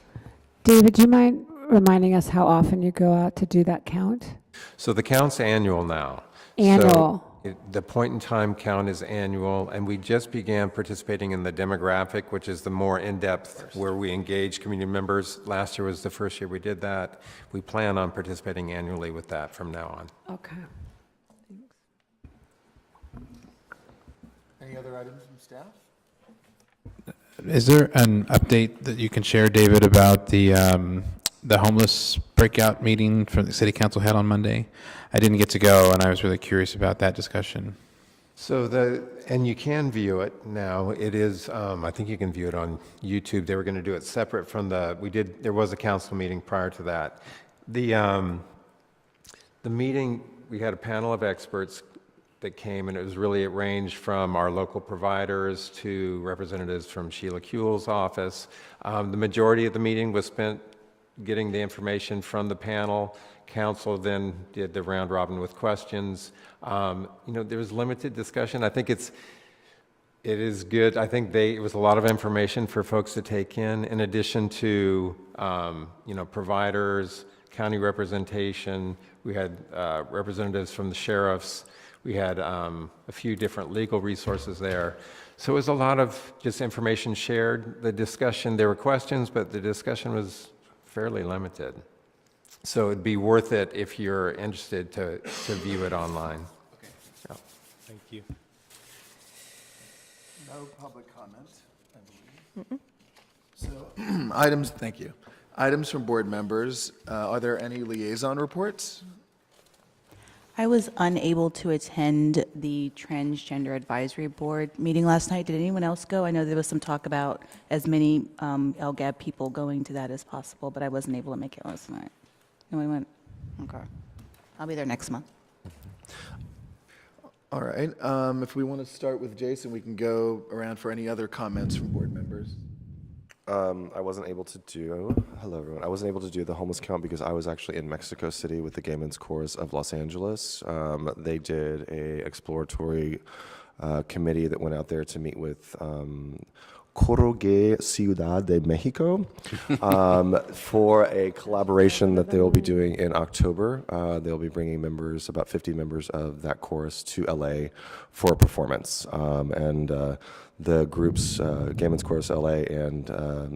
Speaker 12: David, do you mind reminding us how often you go out to do that count?
Speaker 10: So the count's annual now.
Speaker 12: Annual.
Speaker 10: The point-in-time count is annual, and we just began participating in the demographic, which is the more in-depth, where we engage community members. Last year was the first year we did that. We plan on participating annually with that from now on.
Speaker 12: Okay.
Speaker 1: Any other items from staff?
Speaker 3: Is there an update that you can share, David, about the homeless breakout meeting for the city council had on Monday? I didn't get to go, and I was really curious about that discussion.
Speaker 10: So and you can view it now. It is, I think you can view it on YouTube. They were going to do it separate from there was a council meeting prior to that. The meeting, we had a panel of experts that came, and it ranged from our local providers to representatives from Sheila Kuehl's office. The majority of the meeting was spent getting the information from the panel. Council then did the round robin with questions. There was limited discussion. I think it is good. I think it was a lot of information for folks to take in addition to, providers, county representation. We had representatives from the sheriffs. We had a few different legal resources there. So it was a lot of just information shared. The discussion, there were questions, but the discussion was fairly limited. So it'd be worth it if you're interested to view it online.
Speaker 1: Okay.
Speaker 10: Yeah.
Speaker 3: Thank you.
Speaker 1: No public comment, I believe. So, thank you. Items from board members. Are there any liaison reports?
Speaker 8: I was unable to attend the Transgender Advisory Board meeting last night. Did anyone else go? I know there was some talk about as many LGAB people going to that as possible, but I wasn't able to make it last night. No one went? Okay. I'll be there next month.
Speaker 1: All right. If we want to start with Jason, we can go around for any other comments from board members.
Speaker 10: I wasn't able to do, hello everyone, I wasn't able to do the homeless count because I was actually in Mexico City with the Gay Men's Chorus of Los Angeles. They did a exploratory committee that went out there to meet with Coro Gay Ciudad de Mexico for a collaboration that they will be doing in October. They'll be bringing members, about 50 members of that chorus to LA for a performance. The groups, Gay Men's Chorus LA and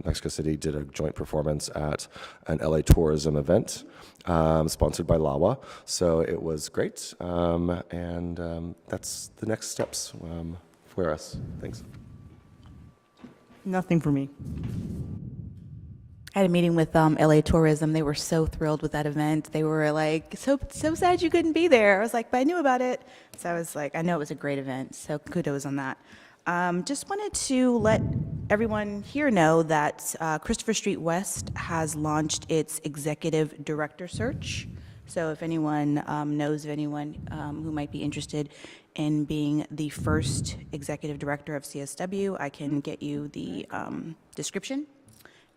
Speaker 10: Mexico City, did a joint performance at an LA tourism event sponsored by LAWA. So it was great. That's the next steps for us. Thanks.
Speaker 11: Nothing for me.
Speaker 8: I had a meeting with LA Tourism. They were so thrilled with that event. They were like, so sad you couldn't be there. I was like, but I knew about it. So I was like, I know it was a great event. So kudos on that. Just wanted to let everyone here know that Christopher Street West has launched its executive director search. So if anyone knows of anyone who might be interested in being the first executive director of CSW, I can get you the description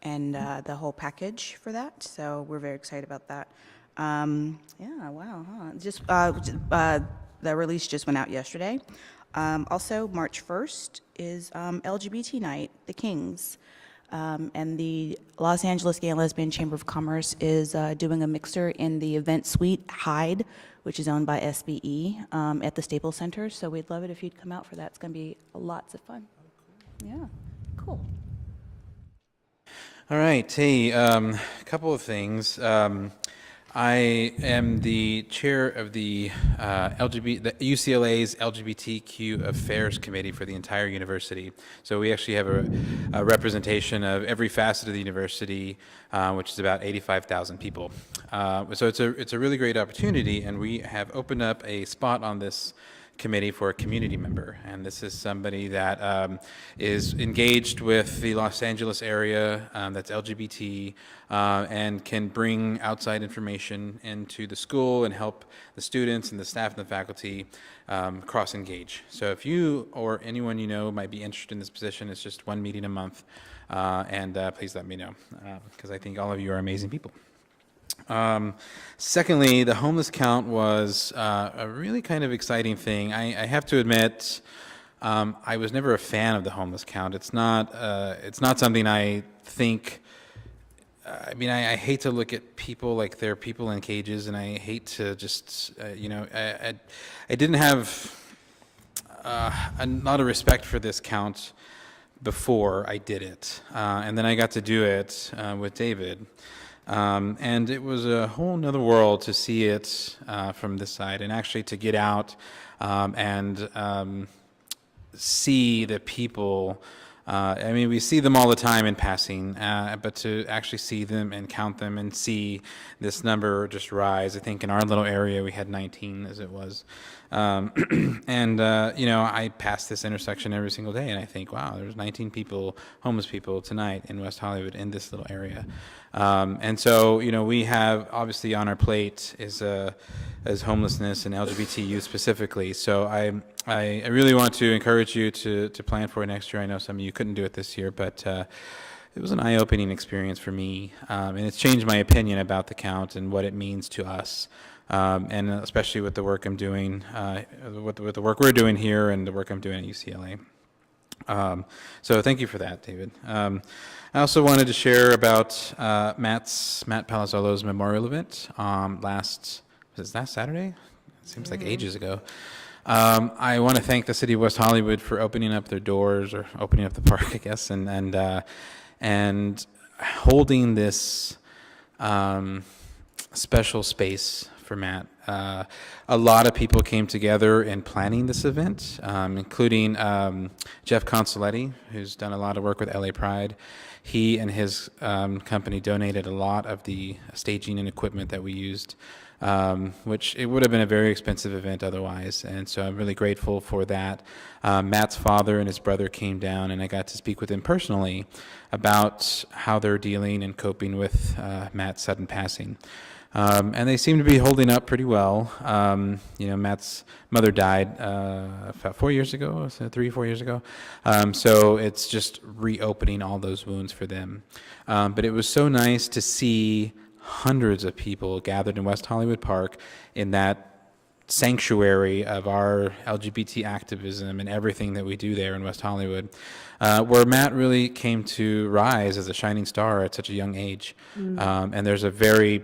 Speaker 8: and the whole package for that. So we're very excited about that. Yeah, wow. Huh? Just the release just went out yesterday. Also, March 1st is LGBT Night, the Kings. And the Los Angeles Gay and Lesbian Chamber of Commerce is doing a mixer in the event suite Hyde, which is owned by SBE, at the Staples Center. So we'd love it if you'd come out for that. It's going to be lots of fun. Yeah, cool.
Speaker 3: All right. Hey, a couple of things. I am the chair of the UCLA's LGBTQ Affairs Committee for the entire university. So we actually have a representation of every facet of the university, which is about 85,000 people. So it's a really great opportunity, and we have opened up a spot on this committee for a community member, and this is somebody that is engaged with the Los Angeles area, that's LGBT, and can bring outside information into the school and help the students and the staff and the faculty cross-engage. So if you or anyone you know might be interested in this position, it's just one meeting a month, and please let me know, because I think all of you are amazing people. Secondly, the homeless count was a really kind of exciting thing. I have to admit, I was never a fan of the homeless count. It's not something I think. I mean, I hate to look at people like they're people in cages, and I hate to just, I didn't have a lot of respect for this count before I did it. And then I got to do it with David. And it was a whole nother world to see it from this side, and actually to get out and see the people. I mean, we see them all the time in passing, but to actually see them and count them and see this number just rise. I think in our little area we had 19 as it was. And, you know, I pass this intersection every single day and I think, wow, there's 19 people, homeless people tonight in West Hollywood in this little area. And so, you know, we have obviously on our plate is homelessness and LGBT youth specifically. So I really want to encourage you to plan for it next year. I know some of you couldn't do it this year, but it was an eye-opening experience for me. And it's changed my opinion about the count and what it means to us. And especially with the work I'm doing, with the work we're doing here and the work I'm doing at UCLA. So thank you for that, David. I also wanted to share about Matt Palazzolo's memorial event last Saturday? It seems like ages ago. I want to thank the city of West Hollywood for opening up their doors, or opening up the park, I guess, and holding this special space for Matt. A lot of people came together in planning this event, including Jeff Consoletti, who's done a lot of work with LA Pride. He and his company donated a lot of the staging and equipment that we used, which it would have been a very expensive event otherwise. And so I'm really grateful for that. Matt's father and his brother came down, and I got to speak with him personally about how they're dealing and coping with Matt's sudden passing. And they seem to be holding up pretty well. You know, Matt's mother died about 4 years ago, 4 years ago. So it's just reopening all those wounds for them. But it was so nice to see hundreds of people gathered in West Hollywood Park in that sanctuary of our LGBT activism and everything that we do there in West Hollywood, where Matt really came to rise as a shining star at such a young age. And there's a very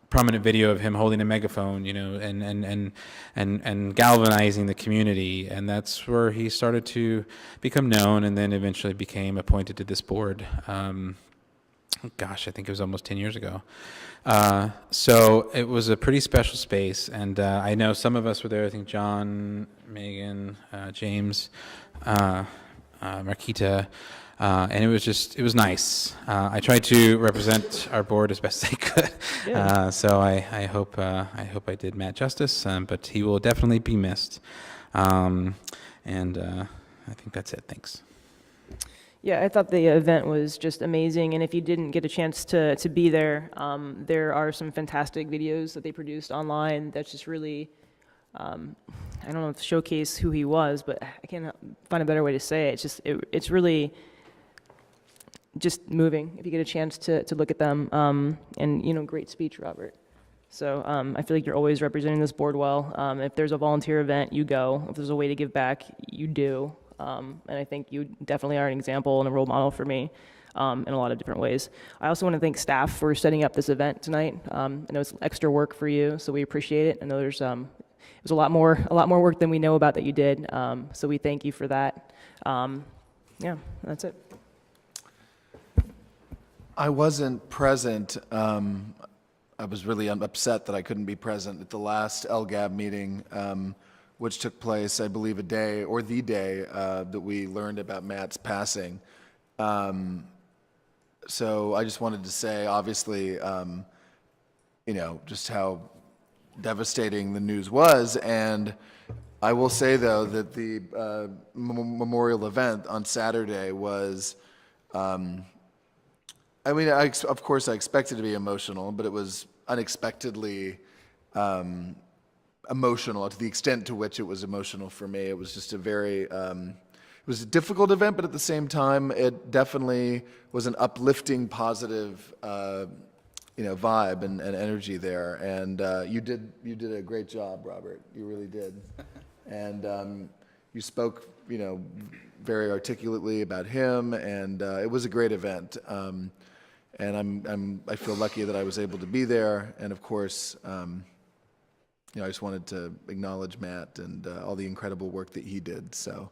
Speaker 3: prominent video of him holding a megaphone, you know, and galvanizing the community, and that's where he started to become known, and then eventually became appointed to this board. Gosh, I think it was almost 10 years ago. So it was a pretty special space, and I know some of us were there. I think John, Megan, James, Marquita. And it was nice. I tried to represent our board as best I could. So I hope I did Matt justice, but he will definitely be missed. And I think that's it. Thanks.
Speaker 2: Yeah, I thought the event was just amazing, and if you didn't get a chance to be there, there are some fantastic videos that they produced online that's just really, I don't know if showcase who he was, but I can't find a better way to say it. It's just, it's really just moving if you get a chance to look at them, and, you know, great speech, Robert. So I feel like you're always representing this board well. If there's a volunteer event, you go. If there's a way to give back, you do. And I think you definitely are an example and a role model for me in a lot of different ways. I also want to thank staff for setting up this event tonight. I know it's extra work for you, so we appreciate it. I know there's it was a lot more work than we know about that you did. So we thank you for that. Yeah, that's it.
Speaker 1: I wasn't present. I was really upset that I couldn't be present at the last LGAB meeting, which took place, I believe, the day that we learned about Matt's passing. So I just wanted to say, obviously, you know, just how devastating the news was. And I will say, though, that the memorial event on Saturday was, I mean, of course I expected it to be emotional, but it was unexpectedly emotional to the extent to which it was emotional for me. It was just a very, it was a difficult event, but at the same time, it definitely was an uplifting, positive, you know, vibe and energy there. And you did a great job, Robert. You really did. And you spoke, you know, very articulately about him, and it was a great event. And I feel lucky that I was able to be there. And of course, I just wanted to acknowledge Matt and all the incredible work that he did. So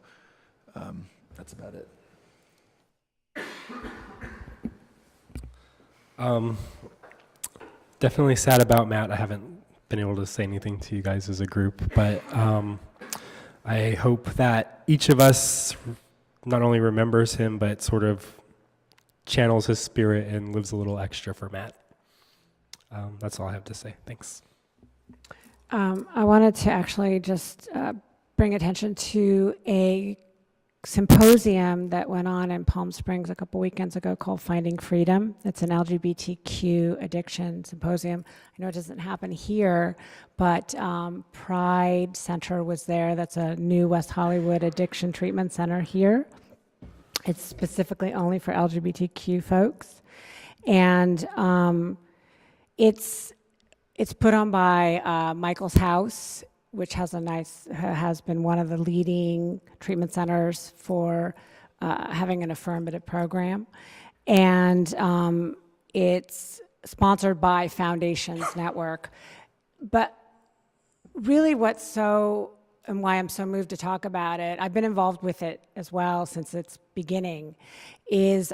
Speaker 1: that's about it.
Speaker 6: Definitely sad about Matt. I haven't been able to say anything to you guys as a group, but I hope that each of us not only remembers him, but sort of channels his spirit and lives a little extra for Matt. That's all I have to say. Thanks.
Speaker 12: I wanted to actually just bring attention to a symposium that went on in Palm Springs a couple weekends ago called Finding Freedom. It's an LGBTQ addiction symposium. I know it doesn't happen here, but Pride Center was there. That's a new West Hollywood addiction treatment center here. It's specifically only for LGBTQ folks. And it's put on by Michael's House, which has been one of the leading treatment centers for having an affirmative program. And it's sponsored by Foundations Network. But really and why I'm so moved to talk about it, I've been involved with it as well since its beginning, is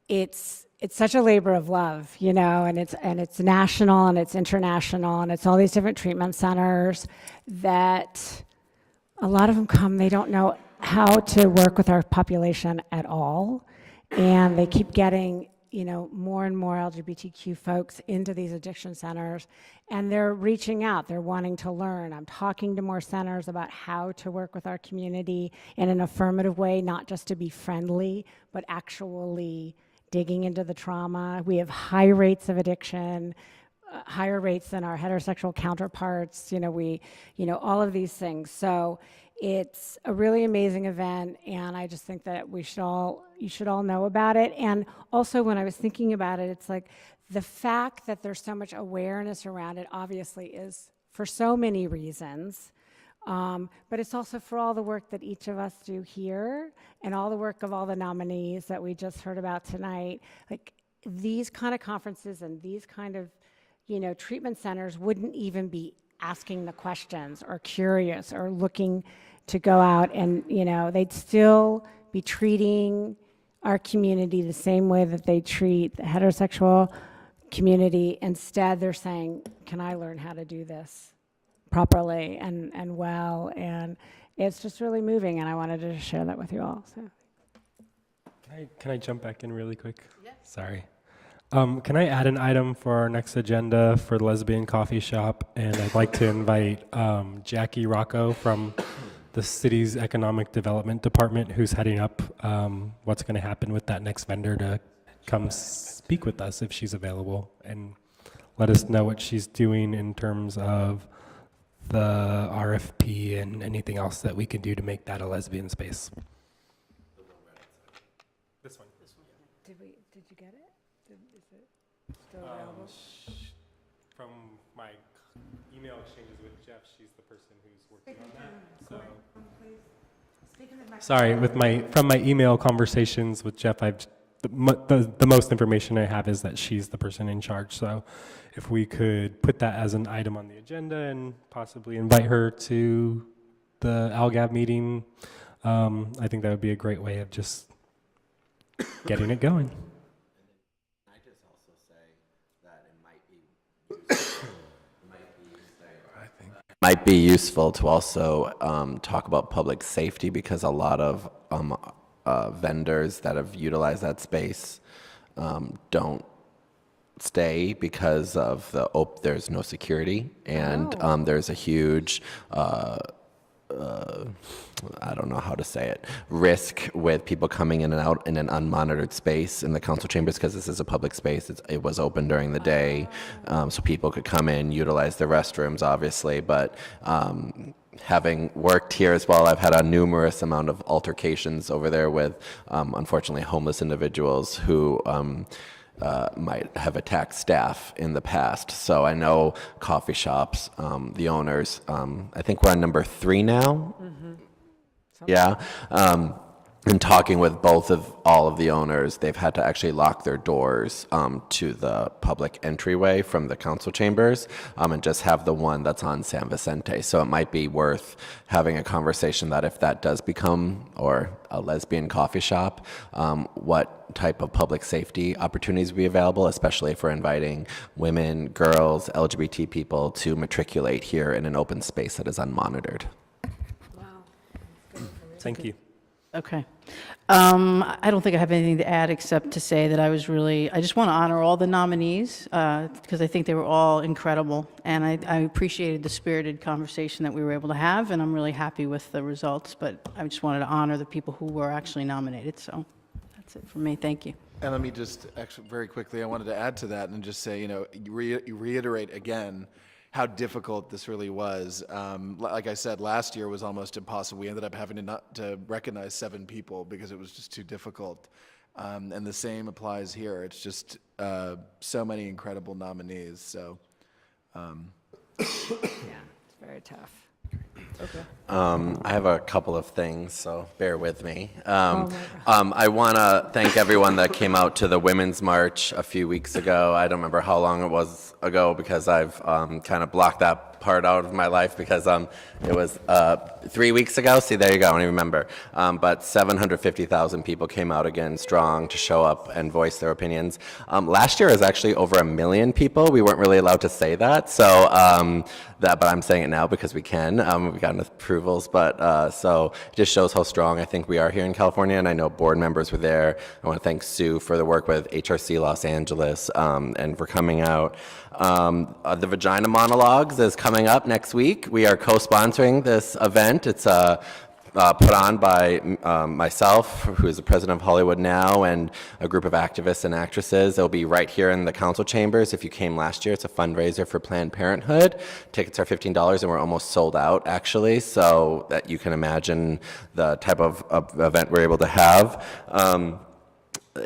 Speaker 12: it's such a labor of love, and it's national and it's international and it's all these different treatment centers that a lot of them come, they don't know how to work with our population at all. And they keep getting, more and more LGBTQ folks into these addiction centers, and they're reaching out, they're wanting to learn. I'm talking to more centers about how to work with our community in an affirmative way, not just to be friendly, but actually digging into the trauma. We have high rates of addiction, higher rates than our heterosexual counterparts, all of these things. So it's a really amazing event, and I just think that you should all know about it. And also, when I was thinking about it, it's like the fact that there's so much awareness around it obviously is for so many reasons. But it's also for all the work that each of us do here and all the work of all the nominees that we just heard about tonight. Like, these kind of conferences and these kind of, treatment centers wouldn't even be asking the questions or curious or looking to go out and, they'd still be treating our community the same way that they treat the heterosexual community. Instead, they're saying, can I learn how to do this properly and well? And it's just really moving, and I wanted to share that with you all. So,
Speaker 6: Can I jump back in really quick? Yeah. Sorry. Can I add an item for our next agenda for the Lesbian Coffee Shop? And I'd like to invite Jackie Rocco from the city's Economic Development Department, who's heading up what's going to happen with that next vendor, to come speak with us if she's available and let us know what she's doing in terms of the RFP and anything else that we can do to make that a lesbian space. This one.
Speaker 12: Did you get it? Is it still available?
Speaker 6: From my email exchanges with Jeff, she's the person who's working on that. So, sorry, from my email conversations with Jeff, the most information I have is that she's the person in charge. So if we could put that as an item on the agenda and possibly invite her to the ALGAB meeting, I think that would be a great way of just getting it going.
Speaker 5: Can I just also say that it might be useful to also talk about public safety, because a lot of vendors that have utilized that space don't stay because of there's no security, and there's a huge I don't know how to say it, risk with people coming in and out in an unmonitored space in the council chambers, because this is a public space. It was open during the day, so people could come in, utilize the restrooms, obviously, but having worked here as well, I've had a numerous amount of altercations over there with, unfortunately, homeless individuals who might have attacked staff in the past. So I know coffee shops, the owners, I think we're on number 3 now. Mm-hmm. Yeah. in talking with all of the owners, they've had to actually lock their doors to the public entryway from the council chambers and just have the one that's on San Vicente. So it might be worth having a conversation that if that does become, or a lesbian coffee shop, what type of public safety opportunities will be available, especially if we're inviting women, girls, LGBT people to matriculate here in an open space that is unmonitored.
Speaker 6: Thank you.
Speaker 13: Okay. I don't think I have anything to add except to say that I just want to honor all the nominees because I think they were all incredible. And I appreciated the spirited conversation that we were able to have, and I'm really happy with the results. But I just wanted to honor the people who were actually nominated. So that's it for me. Thank you.
Speaker 1: And let me just, actually, very quickly, I wanted to add to that and just say, you reiterate again how difficult this really was. Like I said, last year was almost impossible. We ended up having to recognize 7 people because it was just too difficult. And the same applies here. It's just so many incredible nominees. So,
Speaker 12: Yeah, it's very tough. Okay.
Speaker 5: I have a couple of things, so bear with me. I want to thank everyone that came out to the Women's March a few weeks ago. I don't remember how long it was ago because I've kind of blocked that part out of my life because it was 3 weeks ago. See, there you go, I don't even remember. But 750,000 people came out again strong to show up and voice their opinions. Last year was actually over 1 million people. We weren't really allowed to say that, so but I'm saying it now because we can. We've gotten approvals, but so it just shows how strong I think we are here in California, and I know board members were there. I want to thank Sue for the work with HRC Los Angeles and for coming out. The Vagina Monologues is coming up next week. We are co-sponsoring this event. It's put on by myself, who is the president of Hollywood Now, and a group of activists and actresses. It'll be right here in the council chambers. If you came last year, it's a fundraiser for Planned Parenthood. Tickets are $15, and we're almost sold out, actually, so that you can imagine the type of event we're able to have.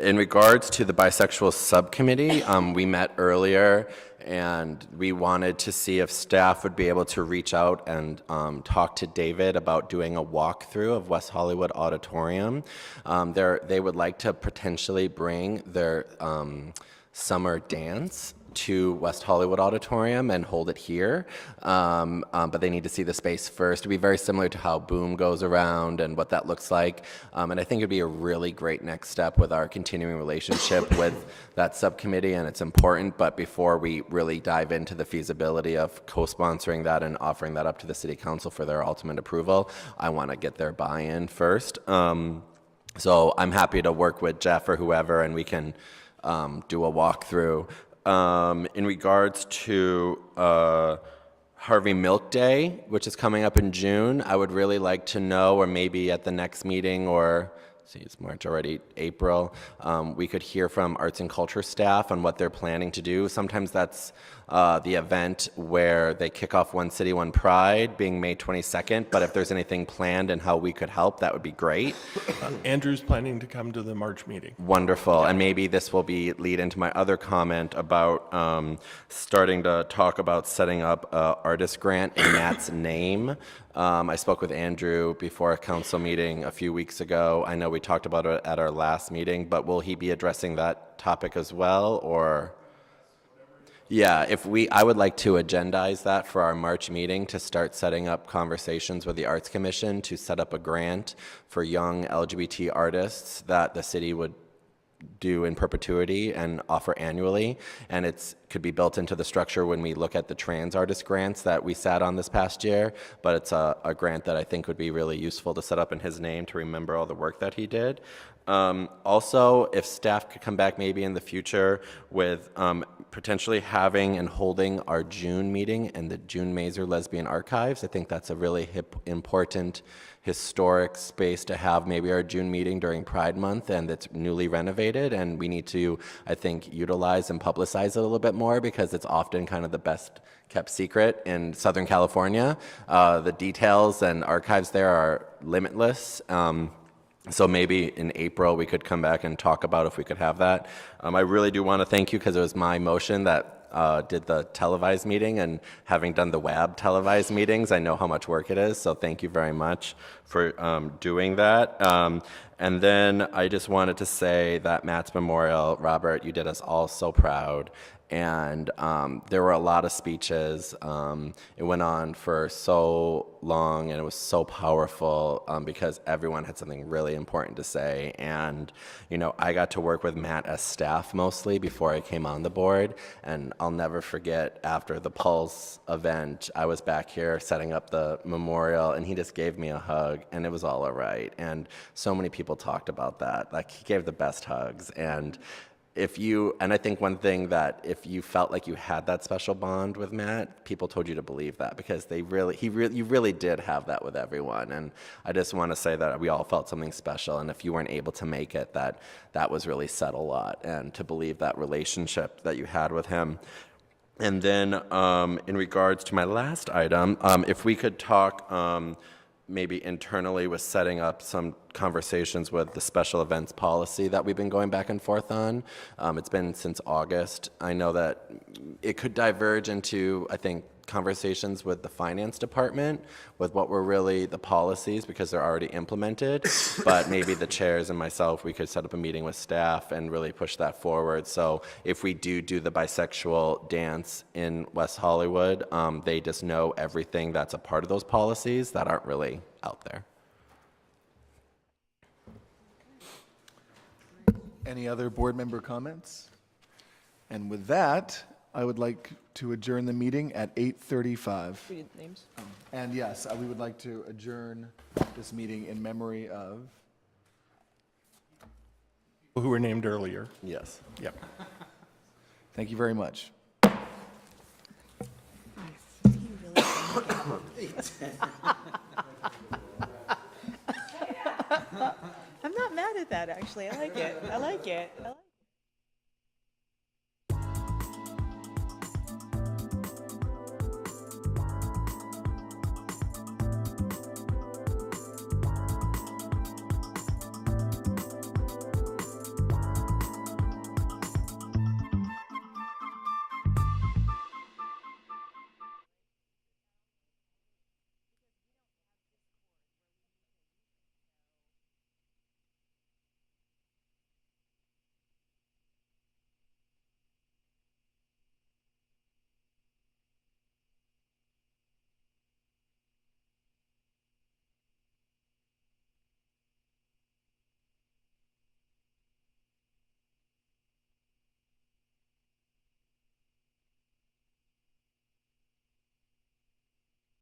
Speaker 5: In regards to the bisexual subcommittee, we met earlier, and we wanted to see if staff would be able to reach out and talk to David about doing a walkthrough of West Hollywood Auditorium. They would like to potentially bring their summer dance to West Hollywood Auditorium and hold it here, but they need to see the space first. It'd be very similar to how Boom goes around and what that looks like, and I think it'd be a really great next step with our continuing relationship with that subcommittee, and it's important. But before we really dive into the feasibility of co-sponsoring that and offering that up to the City Council for their ultimate approval, I want to get their buy-in first. So I'm happy to work with Jeff or whoever, and we can do a walkthrough. In regards to Harvey Milk Day, which is coming up in June, I would really like to know, or maybe at the next meeting, or see, it's March already, April, we could hear from arts and culture staff on what they're planning to do. Sometimes that's the event where they kick off One City, One Pride, being May 22nd, but if there's anything planned and how we could help, that would be great.
Speaker 14: Andrew's planning to come to the March meeting.
Speaker 5: Wonderful, and maybe this will lead into my other comment about starting to talk about setting up an artist grant in Matt's name. I spoke with Andrew before a council meeting a few weeks ago. I know we talked about it at our last meeting, but will he be addressing that topic as well, or? Yeah, I would like to agendize that for our March meeting to start setting up conversations with the Arts Commission to set up a grant for young LGBT artists that the city would do in perpetuity and offer annually, and it could be built into the structure when we look at the trans artist grants that we sat on this past year, but it's a grant that I think would be really useful to set up in his name to remember all the work that he did. Also, if staff could come back maybe in the future with potentially having and holding our June meeting in the June Mazer Lesbian Archives. I think that's a really important historic space to have maybe our June meeting during Pride Month, and it's newly renovated, and we need to, I think, utilize and publicize it a little bit more because it's often kind of the best kept secret in Southern California. The details and archives there are limitless. So maybe in April we could come back and talk about if we could have that. I really do want to thank you because it was my motion that that did the televised meeting, and having done the WAB televised meetings, I know how much work it is, so thank you very much for doing that. And then I just wanted to say that Matt's memorial, Robert, you did us all so proud. And there were a lot of speeches. It went on for so long, and it was so powerful because everyone had something really important to say. And, you know, I got to work with Matt as staff mostly before I came on the board. And I'll never forget, after the Pulse event, I was back here setting up the memorial, and he just gave me a hug, and it was all right. And so many people talked about that. Like, he gave the best hugs. And I think one thing that if you felt like you had that special bond with Matt, people told you to believe that, because you really did have that with everyone. And I just want to say that we all felt something special, and if you weren't able to make it, that was really said a lot, and to believe that relationship that you had with him. And then in regards to my last item, if we could talk maybe internally with setting up some conversations with the special events policy that we've been going back and forth on. It's been since August. I know that it could diverge into, I think, conversations with the finance department with what were really the policies, because they're already implemented. But maybe the chairs and myself, we could set up a meeting with staff and really push that forward. So if we do the bisexual dance in West Hollywood, they just know everything that's a part of those policies that aren't really out there.
Speaker 1: Any other board member comments? And with that, I would like to adjourn the meeting at 8:35.
Speaker 2: We need names.
Speaker 1: And yes, we would like to adjourn this meeting in memory of...
Speaker 14: Who were named earlier.
Speaker 5: Yes.
Speaker 14: Yep.
Speaker 1: Thank you very much.
Speaker 8: I'm not mad at that, actually. I like it. I like it.